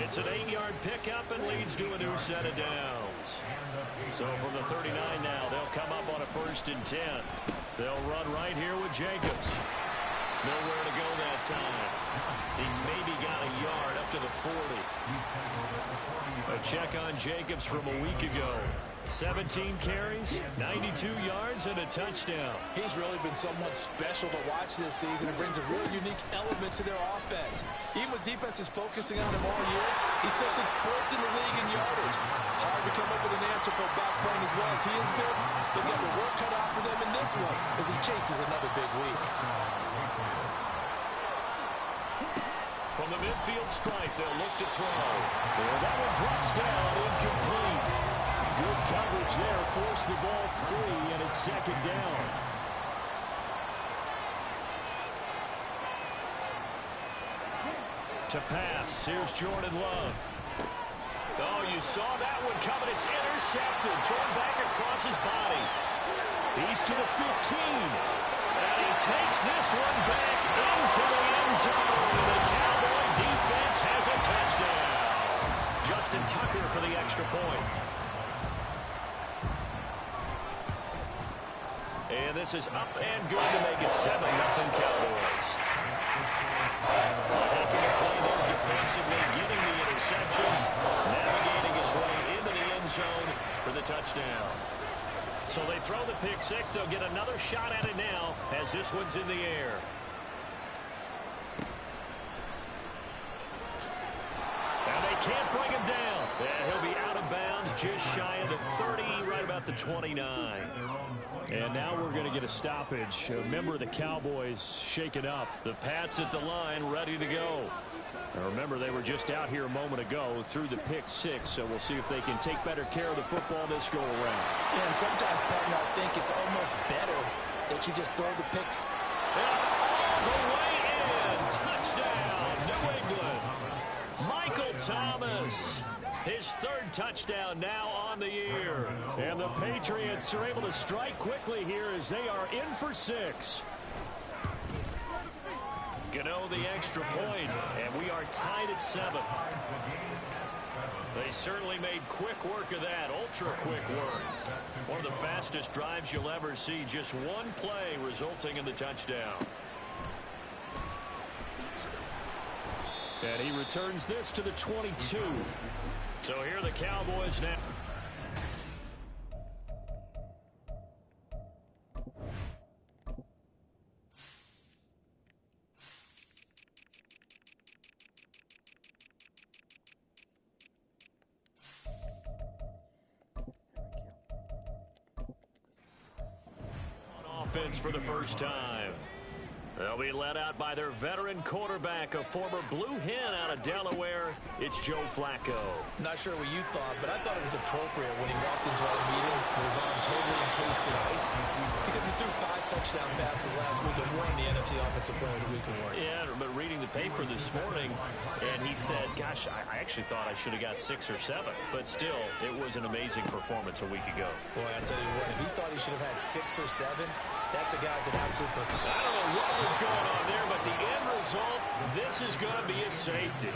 Speaker 1: It's an 8-yard pickup and leads to a new set of downs. So from the 39 now, they'll come up on a 1st and 10. They'll run right here with Jacobs. Nowhere to go that time. He maybe got a yard up to the 40. A check on Jacobs from a week ago. 17 carries, 92 yards, and a touchdown.
Speaker 5: He's really been someone special to watch this season. It brings a real unique element to their offense. Even with defenses focusing on him all year, he still sits 4th in the league in yardage. Hard to come up with an answer for a back playing as well as he has been. They've got the work cut out for them in this one as he chases another big week.
Speaker 1: From the midfield stripe, they'll look to throw. And that one drops down, incomplete. Good coverage there, forced the ball free, and it's 2nd down. To pass, here's Jordan Love. Oh, you saw that one coming. It's intercepted, thrown back across his body. He's to the 15. And he takes this one back into the end zone. The Cowboy defense has a touchdown. Justin Tucker for the extra point. And this is up and good to make it 7-0 Cowboys. Making a play there defensively, getting the interception, navigating his way into the end zone for the touchdown. So they throw the pick 6. They'll get another shot at it now as this one's in the air. And they can't bring him down. And he'll be out of bounds just shy of the 30, right about the 29. And now we're going to get a stoppage. A member of the Cowboys shaken up. The Pats at the line, ready to go. Now remember, they were just out here a moment ago through the pick 6, so we'll see if they can take better care of the football this go around.
Speaker 5: Yeah, and sometimes, partner, I think it's almost better that you just throw the picks.
Speaker 1: All the way in. Touchdown, New England. Michael Thomas. His 3rd touchdown now on the year. And the Patriots are able to strike quickly here as they are in for 6. Gano the extra point, and we are tied at 7. They certainly made quick work of that, ultra-quick work. One of the fastest drives you'll ever see, just one play resulting in the touchdown. And he returns this to the 22. So here are the Cowboys now. On offense for the first time. They'll be led out by their veteran quarterback, a former Blue Hen out of Delaware. It's Joe Flacco.
Speaker 2: Not sure what you thought, but I thought it was appropriate when he walked into our meeting with his arm totally encased in ice because he threw 5 touchdown passes last week and won the NFC Offensive Player of the Week award.
Speaker 1: Yeah, but reading the paper this morning, and he said, gosh, I actually thought I should have got 6 or 7. But still, it was an amazing performance a week ago.
Speaker 2: Boy, I'll tell you what, if he thought he should have had 6 or 7, that's a guy's an absolute perfect.
Speaker 1: I don't know what was going on there, but the end result, this is going to be a safety.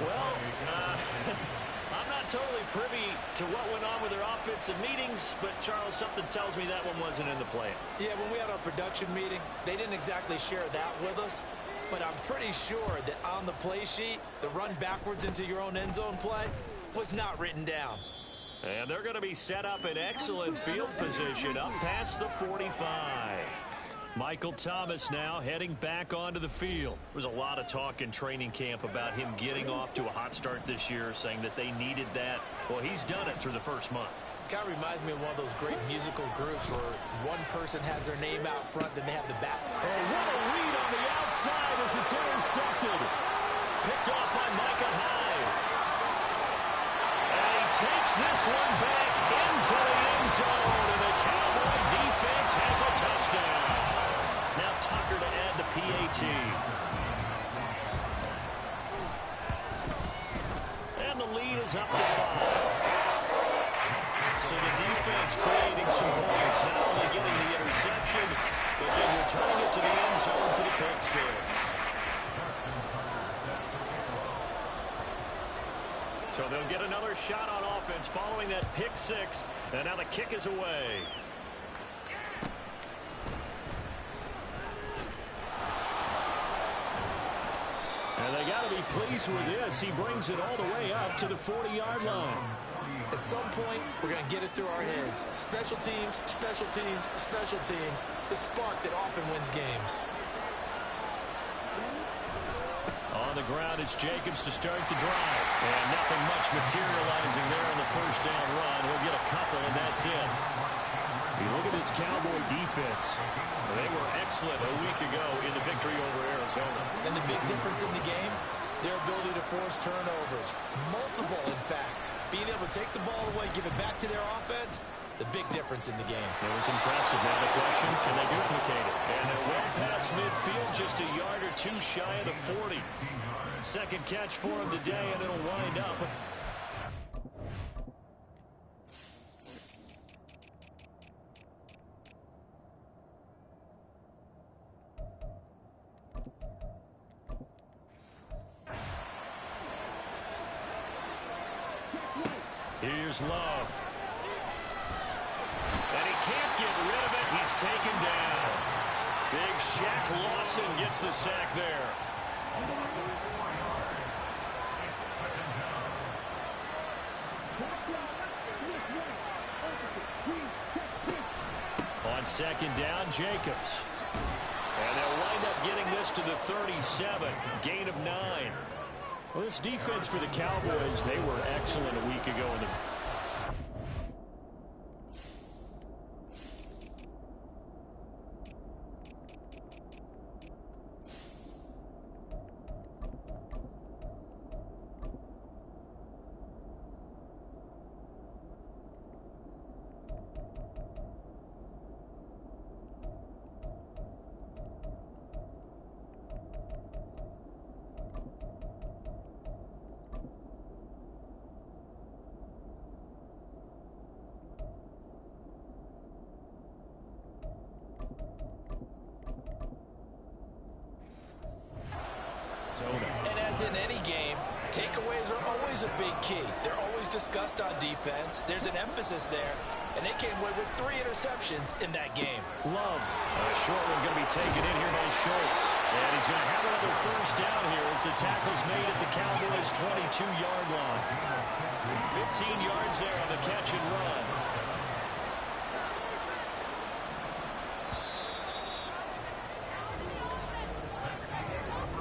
Speaker 1: Well, I'm not totally privy to what went on with their offensive meetings, but Charles, something tells me that one wasn't in the plan.
Speaker 2: Yeah, when we had our production meeting, they didn't exactly share that with us, but I'm pretty sure that on the play sheet, the run backwards into your own end zone play was not written down.
Speaker 1: And they're going to be set up in excellent field position up past the 45. Michael Thomas now heading back onto the field. There was a lot of talk in training camp about him getting off to a hot start this year, saying that they needed that. Well, he's done it through the first month.
Speaker 2: Kind of reminds me of one of those great musical groups where one person has their name out front, then they have the back.
Speaker 1: Oh, what a read on the outside as it's intercepted. Picked off by Micah Hyde. And he takes this one back into the end zone, and the Cowboy defense has a touchdown. Now Tucker to add the PAT. And the lead is up to 5. So the defense creating some points, not only getting the interception, but then returning it to the end zone for the pick 6. So they'll get another shot on offense following that pick 6, and now the kick is away. And they got to be pleased with this. He brings it all the way up to the 40-yard line.
Speaker 2: At some point, we're going to get it through our heads. Special teams, special teams, special teams. The spark that often wins games.
Speaker 1: On the ground, it's Jacobs to start the drive. And nothing much materializing there on the first down run. He'll get a couple, and that's it. You look at this Cowboy defense. They were excellent a week ago in the victory over Arizona.
Speaker 2: And the big difference in the game, their ability to force turnovers. Multiple, in fact. Being able to take the ball away, give it back to their offense, the big difference in the game.
Speaker 1: It was impressive. Now the question, can they duplicate it? And they're well past midfield, just a yard or two shy of the 40. Second catch for him today, and it'll wind up. Here's Love. And he can't get rid of it. He's taken down. Big Shaq Lawson gets the sack there. On second down, Jacobs. And they'll wind up getting this to the 37. Gain of 9. Well, this defense for the Cowboys, they were excellent a week ago in the...
Speaker 5: And as in any game, takeaways are always a big key. They're always discussed on defense. There's an emphasis there. And they came away with 3 interceptions in that game.
Speaker 1: Love. A short one going to be taken in here by Schultz. And he's going to have another first down here as the tackle's made at the Cowboys' 22-yard line. 15 yards there on the catch and run.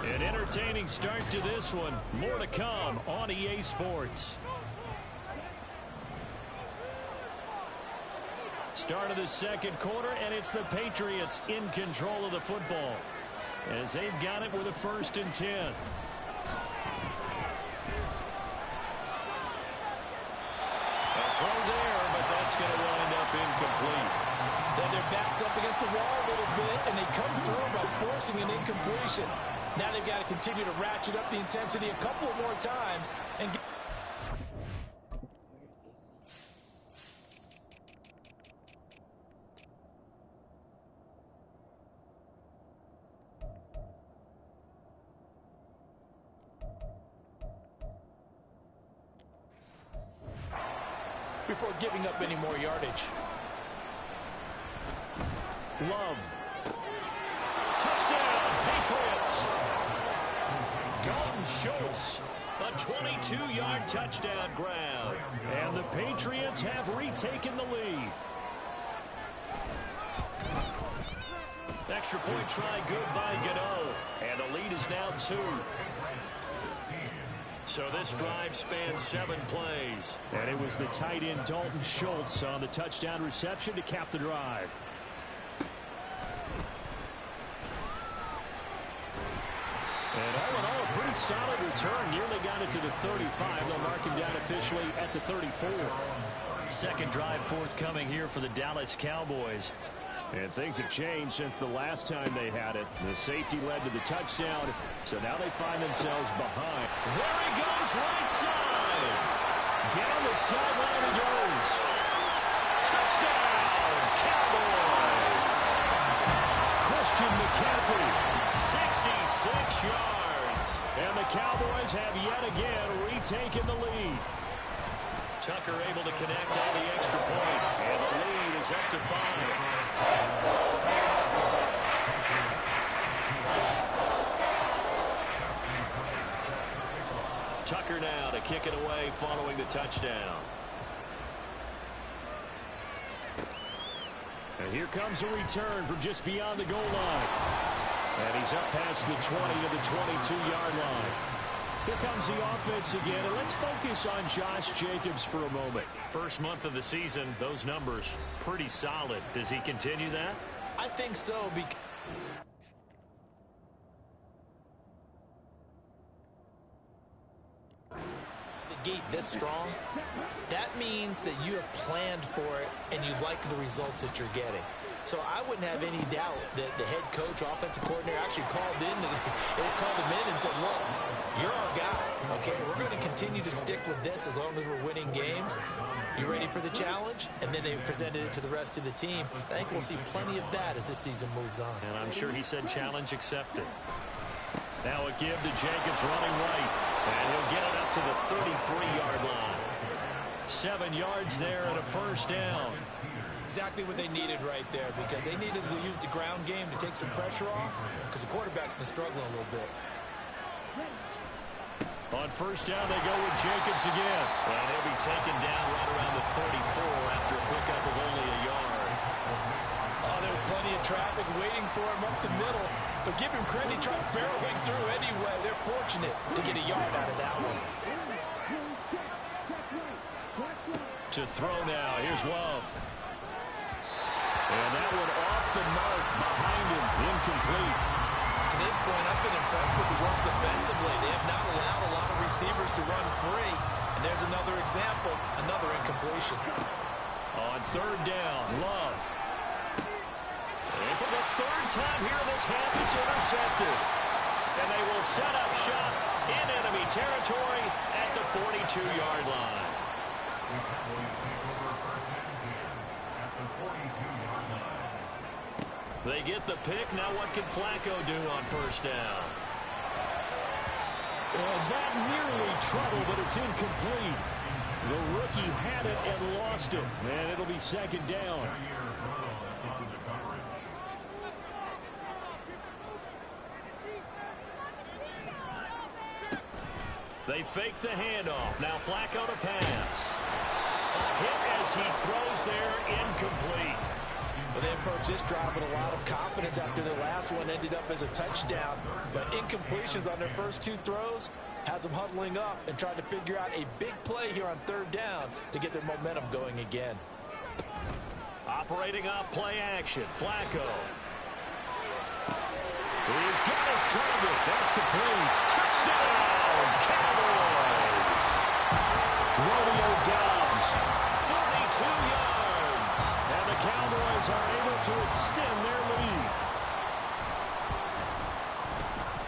Speaker 1: An entertaining start to this one. More to come on EA Sports. Start of the second quarter, and it's the Patriots in control of the football as they've got it with a 1st and 10. A throw there, but that's going to wind up incomplete.
Speaker 5: backs up against the wall a little bit, and they come through by forcing an incompletion. Now they've got to continue to ratchet up the intensity a couple more times and get... before giving up any more yardage.
Speaker 1: Love. Touchdown, Patriots. Dalton Schultz, a 22-yard touchdown grab. And the Patriots have retaken the lead. Extra point try good by Gano. And the lead is now 2. So this drive spans 7 plays. And it was the tight end Dalton Schultz on the touchdown reception to cap the drive. And all in all, a pretty solid return. Nearly got it to the 35. They'll mark him down officially at the 34. Second drive forthcoming here for the Dallas Cowboys. And things have changed since the last time they had it. The safety led to the touchdown, so now they find themselves behind. There he goes, right side. Down the sideline he goes. Touchdown, Cowboys. Christian McCaffrey, 66 yards. And the Cowboys have yet again retaken the lead. Tucker able to connect on the extra point, and the lead is up to 5. Tucker now to kick it away following the touchdown. And here comes a return from just beyond the goal line. And he's up past the 20 to the 22-yard line. Here comes the offense again, and let's focus on Josh Jacobs for a moment. First month of the season, those numbers pretty solid. Does he continue that?
Speaker 2: I think so. The gate this strong, that means that you have planned for it and you like the results that you're getting. So I wouldn't have any doubt that the head coach, offensive coordinator, actually called him in and said, look, you're our guy, okay? We're going to continue to stick with this as long as we're winning games. You ready for the challenge? And then they presented it to the rest of the team. I think we'll see plenty of that as this season moves on.
Speaker 1: And I'm sure he said challenge accepted. Now a give to Jacobs running right. And he'll get it up to the 33-yard line. 7 yards there and a first down.
Speaker 2: Exactly what they needed right there, because they needed to use the ground game to take some pressure off, because the quarterback's been struggling a little bit.
Speaker 1: On first down, they go with Jacobs again. And he'll be taken down right around the 34 after a pickup of only a yard.
Speaker 5: Oh, there's plenty of traffic waiting for him up the middle. But give him credit, he tried barreling through anyway. They're fortunate to get a yard out of that one.
Speaker 1: To throw now, here's Love. And that one off the mark behind him, incomplete.
Speaker 2: To this point, I've been impressed with the work defensively. They have not allowed a lot of receivers to run free. And there's another example, another incompletion.
Speaker 1: On third down, Love. And for the third time here in this half, it's intercepted. And they will set up shop in enemy territory at the 42-yard line. They get the pick. Now what can Flacco do on first down? That nearly trouble, but it's incomplete. The rookie had it and lost it. And it'll be second down. They fake the handoff. Now Flacco to pass. A hit as he throws there, incomplete.
Speaker 5: But they approach this drive with a lot of confidence after their last one ended up as a touchdown. But incompletions on their first 2 throws has them huddling up and trying to figure out a big play here on third down to get their momentum going again.
Speaker 1: Operating off play action, Flacco. He's got his target. That's complete. Touchdown, Cowboys. Romeo Doubs, 42 yards. And the Cowboys Cardinals are able to extend their lead.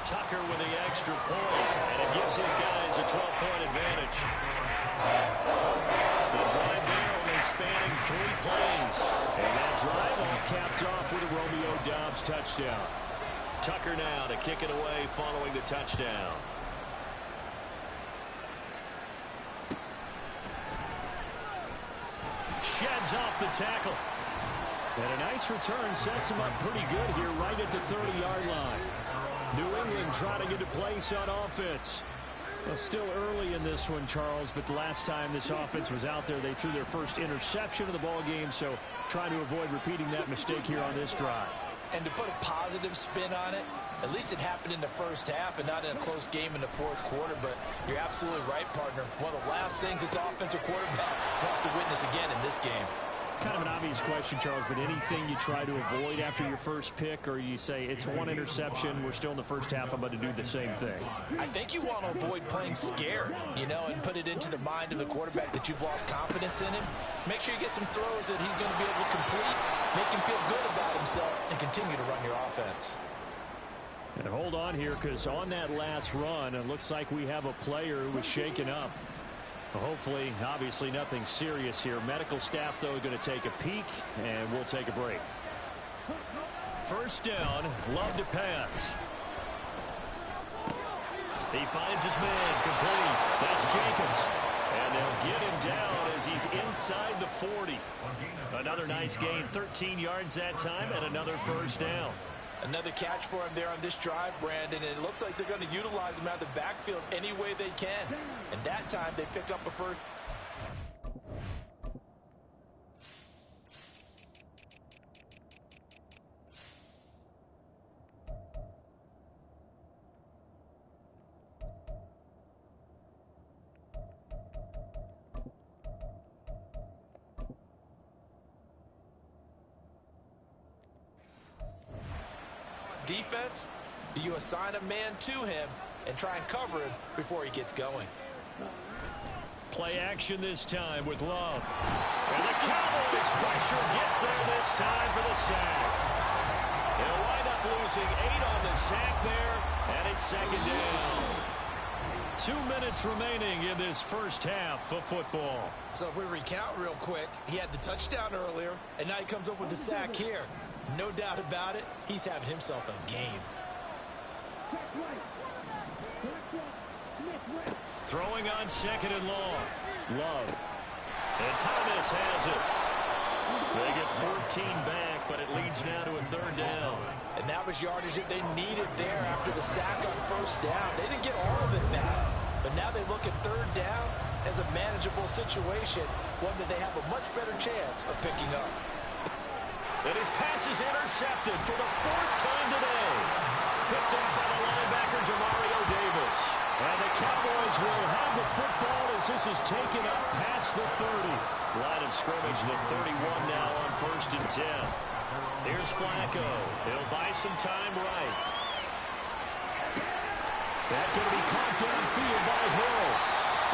Speaker 1: Tucker with the extra point, and it gives his guys a 12-point advantage. The drive there only spanning 3 plays. And that drive all capped off with a Romeo Doubs touchdown. Tucker now to kick it away following the touchdown. Sheds off the tackle. And a nice return sets him up pretty good here right at the 30-yard line. New England trying to get a place on offense. Well, still early in this one, Charles, but the last time this offense was out there, they threw their first interception of the ball game, so trying to avoid repeating that mistake here on this drive.
Speaker 5: And to put a positive spin on it, at least it happened in the first half and not in a close game in the fourth quarter, but you're absolutely right, partner. One of the last things this offensive quarterback wants to witness again in this game.
Speaker 1: Kind of an obvious question, Charles, but anything you try to avoid after your first pick, or you say it's one interception, we're still in the first half, I'm about to do the same thing?
Speaker 5: I think you want to avoid playing scared, and put it into the mind of the quarterback that you've lost confidence in him. Make sure you get some throws that he's going to be able to complete, make him feel good about himself, and continue to run your offense.
Speaker 1: And hold on here, because on that last run, it looks like we have a player who was shaken up. Hopefully, obviously nothing serious here. Medical staff, though, going to take a peek, and we'll take a break. First down, Love to pass. He finds his man, complete. That's Jacobs. And they'll get him down as he's inside the 40. Another nice gain, 13 yards that time, and another first down.
Speaker 5: Another catch for him there on this drive, Brandon, and it looks like they're going to utilize him out of the backfield any way they can. And that time they pick up a first. Defense, do you assign a man to him and try and cover him before he gets going?
Speaker 1: Play action this time with Love. And the Cowboys pressure gets there this time for the sack. They'll wind up losing 8 on the sack there, and it's second down. 2 minutes remaining in this first half of football.
Speaker 2: So if we recount real quick, he had the touchdown earlier, and now he comes up with the sack here. No doubt about it, he's having himself a game.
Speaker 1: Throwing on second and long. Love. And Thomas has it. They get 14 back, but it leads now to a third down.
Speaker 5: And that was yardage that they needed there after the sack on first down. They didn't get all of it back, but now they look at third down as a manageable situation, one that they have a much better chance of picking up.
Speaker 1: And his pass is intercepted for the 4th time today. Picked up by the linebacker, Demario Davis. And the Cowboys will have the football as this is taken up past the 30. Line of scrimmage, the 31 now on 1st and 10. Here's Flacco. He'll buy some time right. That's going to be caught downfield by Hill.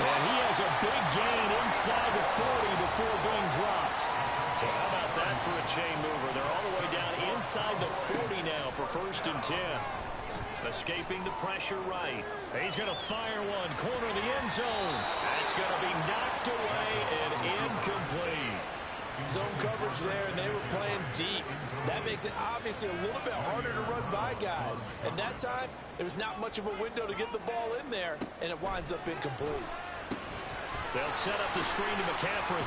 Speaker 1: And he has a big gain inside the 40 before being dropped. So how about that for a chain mover? They're all the way down inside the 40 now for 1st and 10. Escaping the pressure right. He's going to fire one. Corner of the end zone. That's going to be knocked away and incomplete.
Speaker 5: Zone coverage there, and they were playing deep. That makes it obviously a little bit harder to run by guys. And that time, there was not much of a window to get the ball in there, and it winds up incomplete.
Speaker 1: They'll set up the screen to McCaffrey.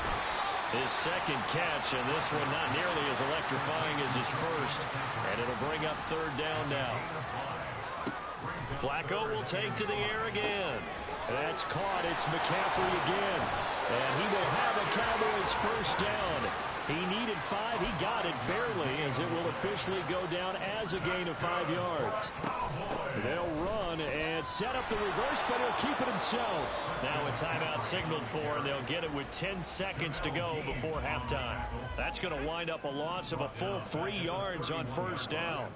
Speaker 1: His second catch, and this one not nearly as electrifying as his first. And it'll bring up third down now. Flacco will take to the air again. That's caught. It's McCaffrey again. And he will have a Cowboys first down. He needed 5. He got it barely, as it will officially go down as a gain of 5 yards. They'll run and set up the reverse, but he'll keep it himself. Now a timeout signaled for, and they'll get it with 10 seconds to go before halftime. That's going to wind up a loss of a full 3 yards on first down.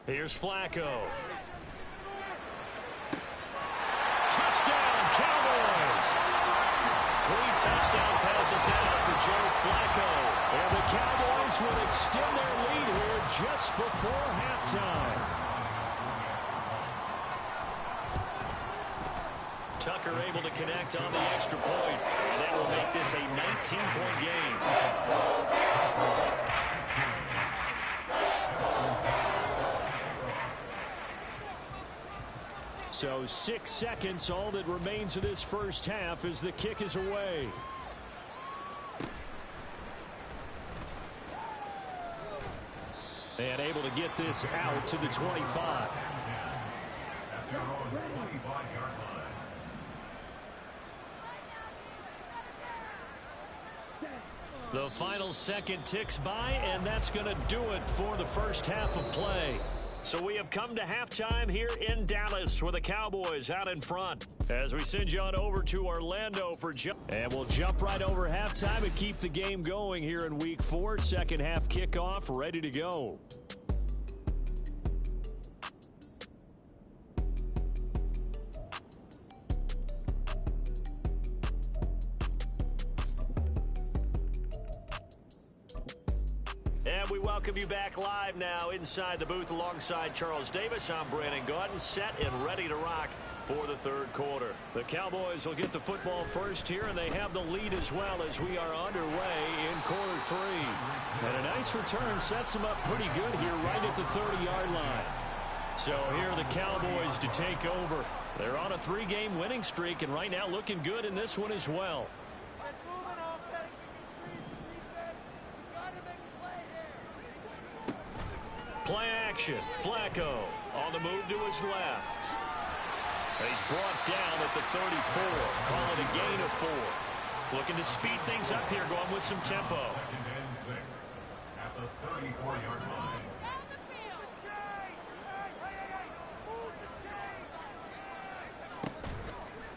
Speaker 1: Here's Flacco. Touchdown, Cowboys! 3 touchdown passes now for Joe Flacco. And the Cowboys will extend their lead here just before halftime. Tucker able to connect on the extra point, and that will make this a 19-point game. So 6 seconds, all that remains of this first half as the kick is away. And able to get this out to the 25. The final second ticks by, and that's going to do it for the first half of play. So we have come to halftime here in Dallas with the Cowboys out in front. As we send you on over to Orlando for and we'll jump right over halftime and keep the game going here in Week 4. Second half kickoff ready to go. And we welcome you back live now inside the booth alongside Charles Davis. I'm Brandon Gaudin, set and ready to rock for the third quarter. The Cowboys will get the football first here, and they have the lead as well as we are underway in quarter 3. And a nice return sets them up pretty good here right at the 30-yard line. So here are the Cowboys to take over. They're on a 3-game winning streak, and right now looking good in this one as well. Play action. Flacco on the move to his left. He's brought down at the 34. Call it a gain of 4. Looking to speed things up here, going with some tempo.
Speaker 4: At the 34-yard line.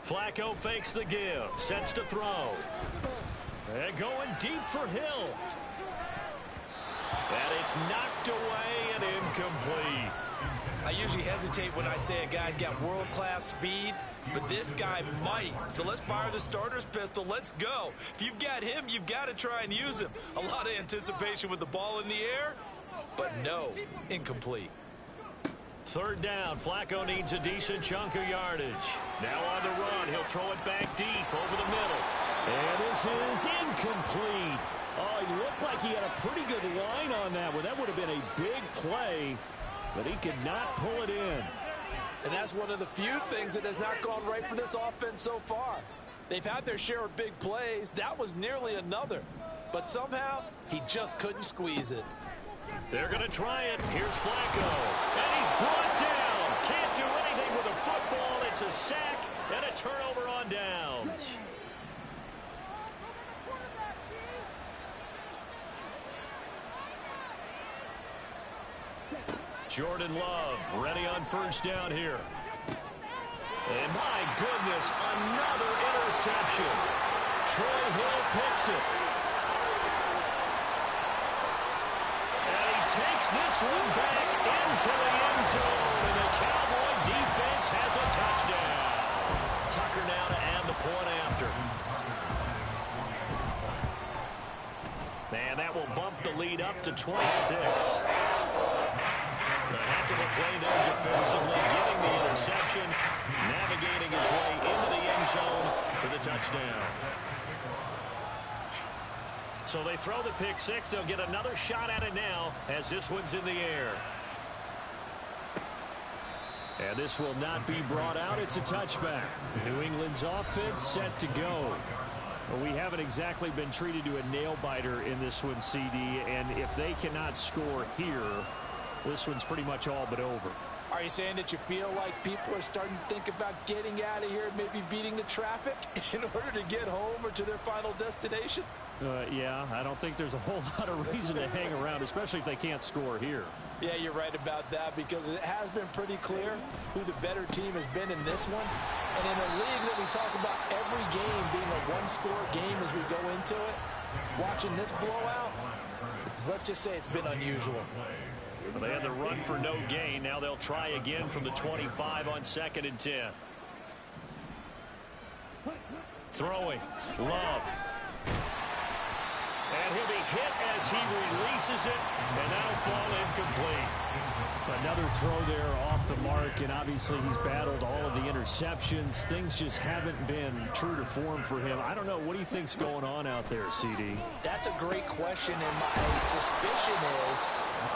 Speaker 1: Flacco fakes the give. Sets to throw. And going deep for Hill. And it's knocked away and incomplete.
Speaker 3: I usually hesitate when I say a guy's got world-class speed, but this guy might. So let's fire the starter's pistol. Let's go. If you've got him, you've got to try and use him. A lot of anticipation with the ball in the air, but no, incomplete.
Speaker 1: Third down. Flacco needs a decent chunk of yardage. Now on the run. He'll throw it back deep over the middle. And this is incomplete. Oh, he looked like he had a pretty good line on that one. That would have been a big play, but he could not pull it in.
Speaker 5: And that's one of the few things that has not gone right for this offense so far. They've had their share of big plays. That was nearly another. But somehow, he just couldn't squeeze it.
Speaker 1: They're going to try it. Here's Flacco. And he's brought down. Can't do anything with a football. It's a sack and a turnover on downs. Jordan Love ready on first down here. And my goodness, another interception. Troy Hill picks it. And he takes this one back into the end zone. And the Cowboy defense has a touchdown. Tucker now to add the point after. And that will bump the lead up to 26. A heck of a play there defensively, getting the interception, navigating his way into the end zone for the touchdown. So they throw the pick six. They'll get another shot at it now as this one's in the air. And this will not be brought out. It's a touchback. New England's offense set to go. Well, we haven't exactly been treated to a nail-biter in this one, CD, and if they cannot score here, this one's pretty much all but over.
Speaker 5: Are you saying that you feel like people are starting to think about getting out of here, maybe beating the traffic in order to get home or to their final destination?
Speaker 1: Yeah, I don't think there's a whole lot of reason to hang around, especially if they can't score here.
Speaker 5: Yeah, you're right about that, because it has been pretty clear who the better team has been in this one. And in a league that we talk about every game being a one-score game as we go into it, watching this blowout, let's just say it's been unusual.
Speaker 1: Well, they had the run for no gain. Now they'll try again from the 25 on 2nd and 10. Throwing. Love. And he'll be hit as he releases it, and that'll fall incomplete.
Speaker 8: Another throw there off the mark, and obviously he's battled all of the interceptions. Things just haven't been true to form for him. I don't know. What do you think's going on out there, CD?
Speaker 2: That's a great question, and my suspicion is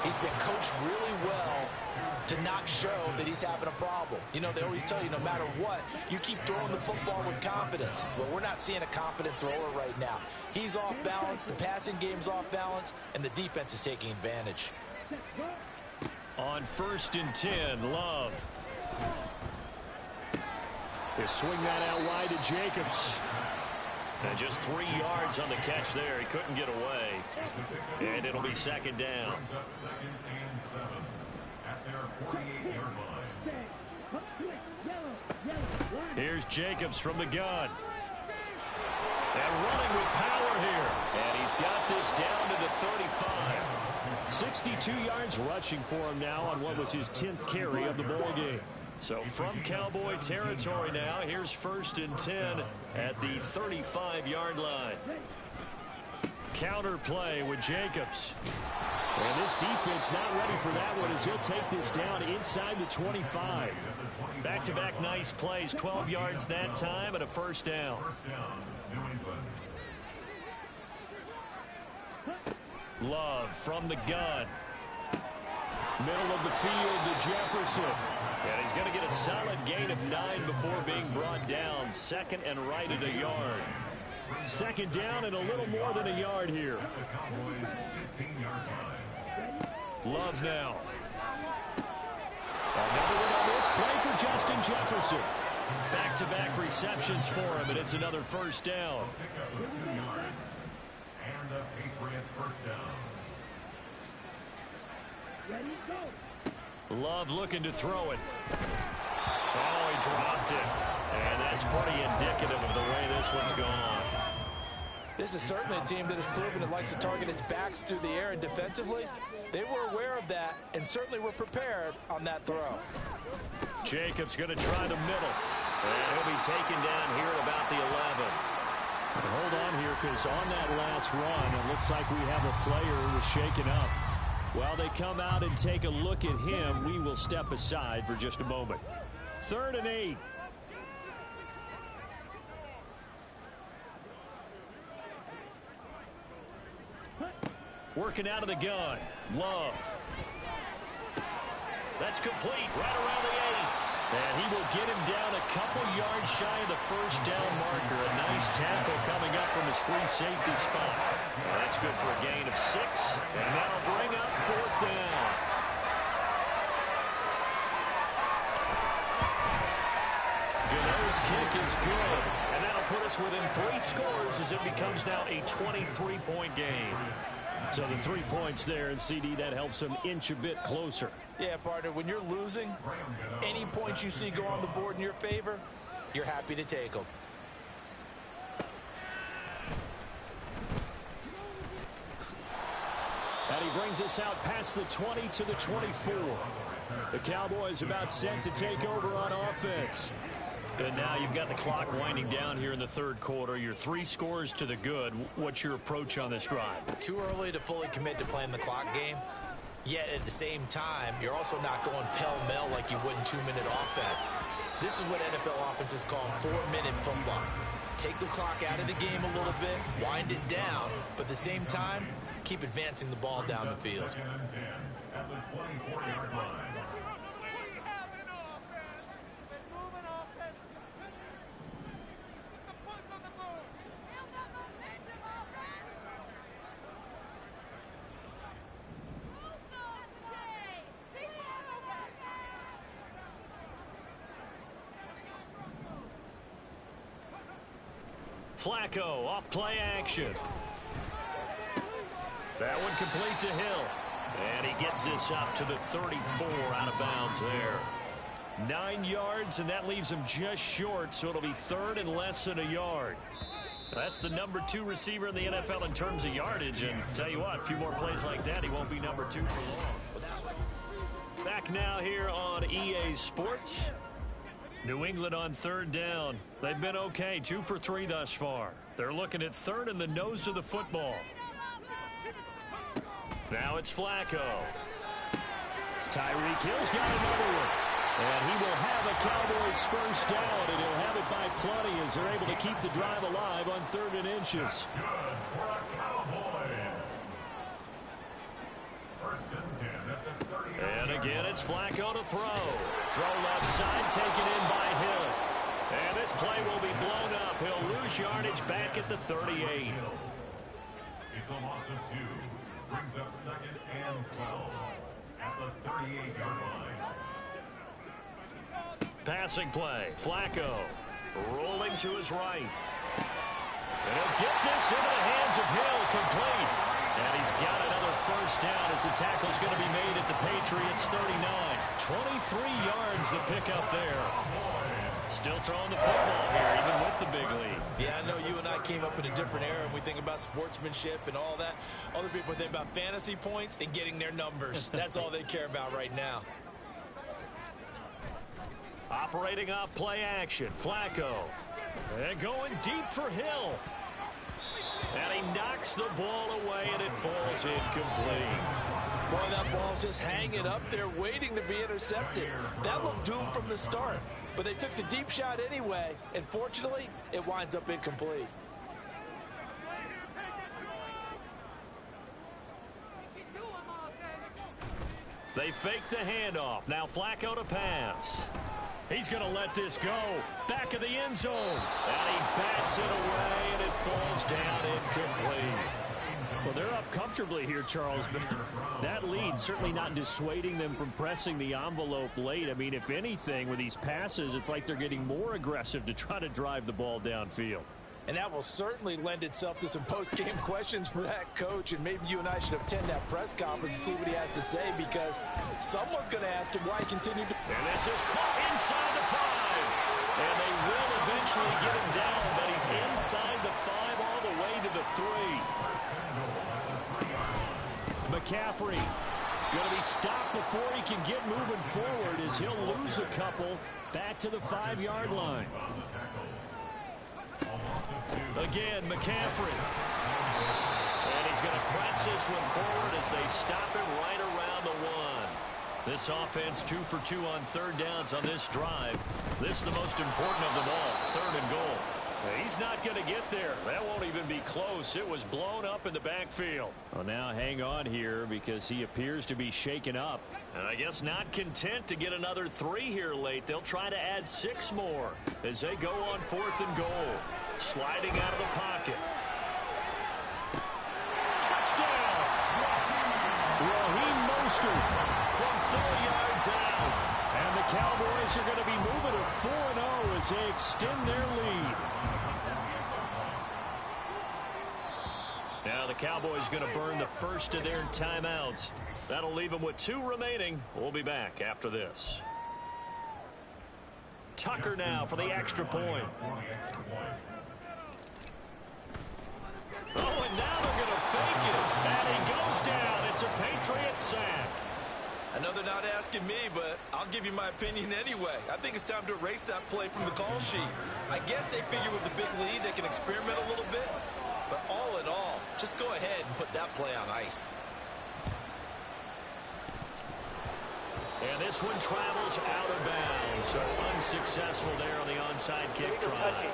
Speaker 2: he's been coached really well to not show that he's having a problem. You know, they always tell you no matter what, you keep throwing the football with confidence. Well, we're not seeing a confident thrower right now. He's off balance, the passing game's off balance, and the defense is taking advantage.
Speaker 1: On 1st and 10, Love.
Speaker 8: They swing that out wide to Jacobs.
Speaker 1: And just 3 yards on the catch there. He couldn't get away. And it'll be 2nd down. Here's Jacobs from the gun. And running with power here. And he's got this down to the 35.
Speaker 8: 62 yards rushing for him now on what was his 10th carry of the ball game.
Speaker 1: So from Cowboy territory now, here's 1st and 10 at the 35-yard line. Counter play with Jacobs.
Speaker 8: And this defense not ready for that one as he'll take this down inside the 25.
Speaker 1: Back-to-back nice plays, 12 yards that time and a 1st down. Love from the gun.
Speaker 8: Middle of the field to Jefferson.
Speaker 1: And he's going to get a solid gain of 9 before being brought down. 2nd and right at a yard.
Speaker 8: 2nd down and a little more than a yard here.
Speaker 1: Love now.
Speaker 8: Another one on this play for Justin Jefferson.
Speaker 1: Back-to-back receptions for him, and it's another 1st down.
Speaker 4: And the Patriot 1st down.
Speaker 1: Love looking to throw it. Oh, he dropped it. And that's pretty indicative of the way this one's gone.
Speaker 2: This is certainly a team that has proven it likes to target its backs through the air, and defensively, they were aware of that and certainly were prepared on that throw.
Speaker 1: Jacobs going to try the middle. And he'll be taken down here at about the 11.
Speaker 8: Hold on here, because on that last run, it looks like we have a player who was shaken up. While they come out and take a look at him, we will step aside for just a moment. 3rd and 8.
Speaker 1: Working out of the gun. Love. That's complete right around the 8. And he will get him down a couple yards shy of the 1st down marker. A nice tackle coming up from his free safety spot. Well, that's good for a gain of 6. And that'll bring up 4th down. Gano's kick is good. And that'll put us within 3 scores as it becomes now a 23-point game.
Speaker 8: So the 3 points there, and CD, that helps them inch a bit closer.
Speaker 2: Yeah, partner, when you're losing, any points you see go on the board in your favor, you're happy to take them.
Speaker 8: And he brings us out past the 20 to the 24. The Cowboys about set to take over on offense.
Speaker 1: And now you've got the clock winding down here in the 3rd quarter. You're 3 scores to the good. What's your approach on this drive?
Speaker 2: Too early to fully commit to playing the clock game. Yet at the same time, you're also not going pell-mell like you would in 2-minute offense. This is what NFL offenses call 4-minute football. Take the clock out of the game a little bit, wind it down, but at the same time, keep advancing the ball down the field.
Speaker 4: At the 24-yard line.
Speaker 1: Flacco off play action. That one complete to Hill. And he gets this up to the 34 out of bounds there. 9 yards, and that leaves him just short, so it'll be 3rd and less than a yard. That's the number 2 receiver in the NFL in terms of yardage, and tell you what, a few more plays like that, he won't be number 2 for long. Back now here on EA Sports. New England on third down. They've been okay, 2 for 3 thus far. They're looking at third in the nose of the football. Now it's Flacco. Tyreek Hill's got another one. And he will have a Cowboys first down, and he'll have it by plenty as they're able to keep the drive alive on 3rd and inches. And again, it's Flacco to throw. Throw left side, taken in by Hill. And this play will be blown up. He'll lose yardage back at the 38.
Speaker 4: It's a loss of 2. Brings up 2nd and 12 at the 38-yard line.
Speaker 1: Passing play. Flacco rolling to his right. And he'll get this into the hands of Hill, complete. And he's got another first down as the tackle's going to be made at the Patriots 39. 23 yards the pickup there. Still throwing the football here, even with the big lead.
Speaker 2: Yeah, I know you and I came up in a different era, and we think about sportsmanship and all that. Other people think about fantasy points and getting their numbers. That's all they care about right now.
Speaker 1: Operating off play action, Flacco. And going deep for Hill. And he knocks the ball away, and it falls incomplete.
Speaker 5: Boy, that ball's just hanging up there, waiting to be intercepted. That looked doomed from the start. But they took the deep shot anyway, and fortunately, it winds up incomplete.
Speaker 1: They fake the handoff. Now Flacco to pass. He's going to let this go. Back of the end zone. And he backs it away, and it falls down incomplete.
Speaker 8: Well, they're up comfortably here, Charles, but that lead certainly not dissuading them from pressing the envelope late. I mean, if anything, with these passes, it's like they're getting more aggressive to try to drive the ball downfield.
Speaker 5: And that will certainly lend itself to some post-game questions for that coach, and maybe you and I should attend that press conference and see what he has to say, because someone's going to ask him why he continued to...
Speaker 1: And this is caught inside the 5. And they will eventually get him down, but he's inside the 5 all the way to the 3. McCaffrey going to be stopped before he can get moving forward as he'll lose a couple back to the 5-yard line. Again, McCaffrey. And he's going to press this one forward as they stop him right around the 1. This offense 2 for 2 on 3rd downs on this drive. This is the most important of them all, 3rd and goal. He's not going to get there. That won't even be close. It was blown up in the backfield.
Speaker 8: Well, now hang on here because he appears to be shaken up.
Speaker 1: And I guess not content to get another 3 here late. They'll try to add 6 more as they go on 4th and goal. Sliding out of the pocket. Touchdown! Raheem Mostert from 4 yards out. And the Cowboys are going to be moving to 4-0 as they extend their lead. Now the Cowboys going to burn the first of their timeouts. That'll leave them with 2 remaining. We'll be back after this. Tucker now for the extra point. Oh, and now they're going to fake it. And he goes down. It's a Patriot sack.
Speaker 3: Another not asking me, but I'll give you my opinion anyway. I think it's time to erase that play from the call sheet. I guess they figure with the big lead they can experiment a little bit. But all in all, just go ahead and put that play on ice.
Speaker 1: And this one travels out of bounds. So unsuccessful there on the onside kick try.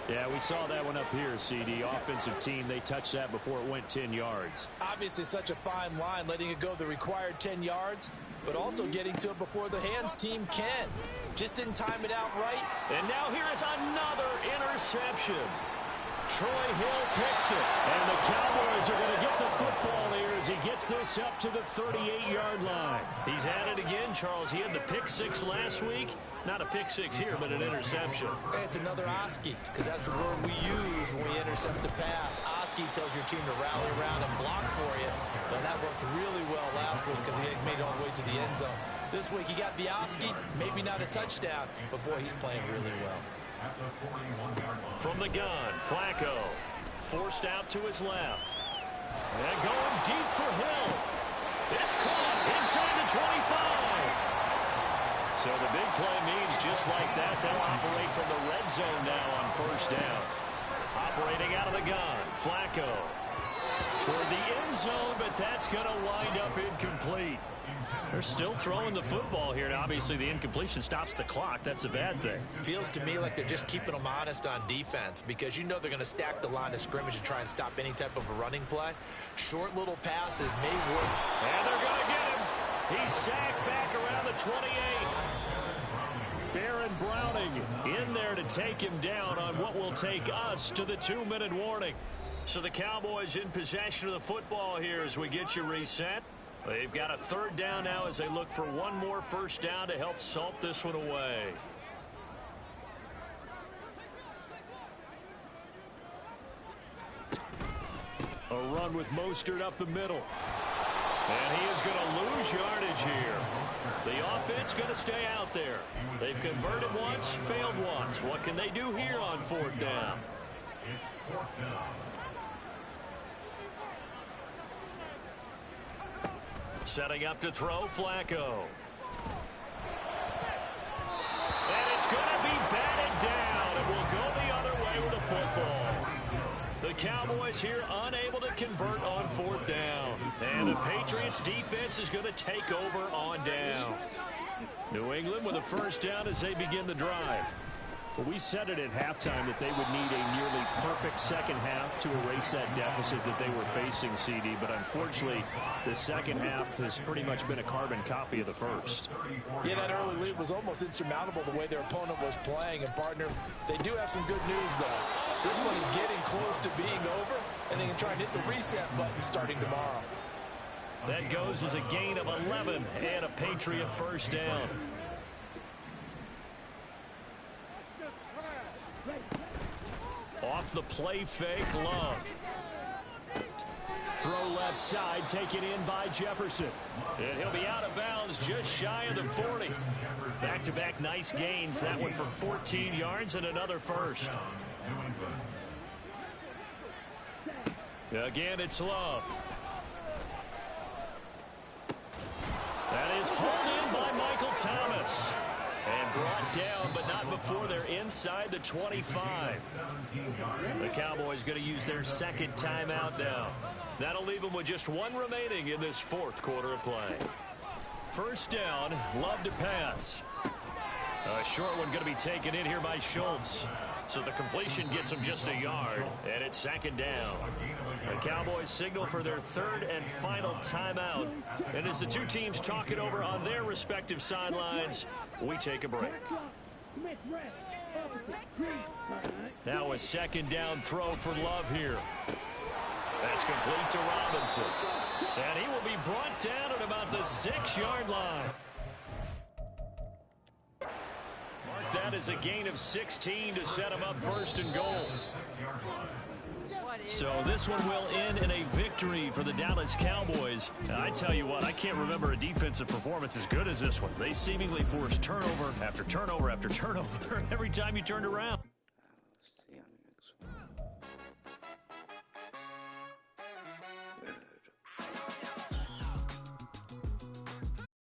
Speaker 8: Yeah, we saw that one up here, CD. Offensive team, they touched that before it went 10 yards.
Speaker 5: Obviously such a fine line, letting it go the required 10 yards, but also getting to it before the hands team can. Just didn't time it out right.
Speaker 1: And now here is another interception. Troy Hill picks it. And the Cowboys are going to get the football here as he gets this up to the 38-yard line. He's at it again, Charles. He had the pick 6 last week. Not a pick 6 here, but an interception.
Speaker 2: Hey, it's another Oski, because that's the word we use when we intercept the pass. Oski tells your team to rally around and block for you. But that worked really well last week because he made it all the way to the end zone. This week he got the Oski, maybe not a touchdown, but boy, he's playing really well.
Speaker 1: From the gun, Flacco forced out to his left. And going deep for Hill. It's caught inside the 25. So the big play means just like that, they'll operate from the red zone now on first down. Operating out of the gun, Flacco. Toward the end zone, but that's going to wind up incomplete. They're still throwing the football here, and obviously the incompletion stops the clock. That's a bad thing.
Speaker 2: Feels to me like they're just keeping them honest on defense because you know they're going to stack the line of scrimmage and try and stop any type of a running play. Short little passes may work.
Speaker 1: And they're going to get him. He's sacked back around the 28. Baron Browning in there to take him down on what will take us to the 2-minute warning. So the Cowboys in possession of the football here as we get you reset. They've got a third down now as they look for one more first down to help salt this one away. A run with Mostert up the middle. And he is going to lose yardage here. The offense going to stay out there. They've converted once, failed once. What can they do here on fourth down?
Speaker 4: It's fourth down.
Speaker 1: Setting up to throw, Flacco. And it's going to be batted down. It will go the other way with the football. The Cowboys here unable to convert on fourth down. And the Patriots defense is going to take over on down. New England with a first down as they begin the drive.
Speaker 8: Well, we said it at halftime that they would need a nearly perfect second half to erase that deficit that they were facing, CD. But unfortunately, the second half has pretty much been a carbon copy of the first.
Speaker 5: Yeah, that early lead was almost insurmountable the way their opponent was playing. And, partner, they do have some good news, though. This one is getting close to being over, and they can try and hit the reset button starting tomorrow.
Speaker 1: That goes as a gain of 11 and a Patriot first down. Off the play fake, Love. Throw left side, taken in by Jefferson. And he'll be out of bounds just shy of the 40. Back-to-back nice gains. That one for 14 yards and another first. Again, it's Love. That is hauled in by Michael Thomas. And brought down, but not before they're inside the 25. The Cowboys going to use their second timeout now. That'll leave them with just one remaining in this fourth quarter of play. First down, Love to pass. A short one going to be taken in here by Schultz. So the completion gets them just a yard, and it's second down. The Cowboys signal for their third and final timeout. And as the two teams talk it over on their respective sidelines, we take a break. Now a second down throw for Love here. That's complete to Robinson. And he will be brought down at about the 6-yard line. Mark that as a gain of 16 to set him up first and goal. So this one will end in a victory for the Dallas Cowboys. And I tell you what, I can't remember a defensive performance as good as this one. They seemingly forced turnover after turnover after turnover every time you turned around.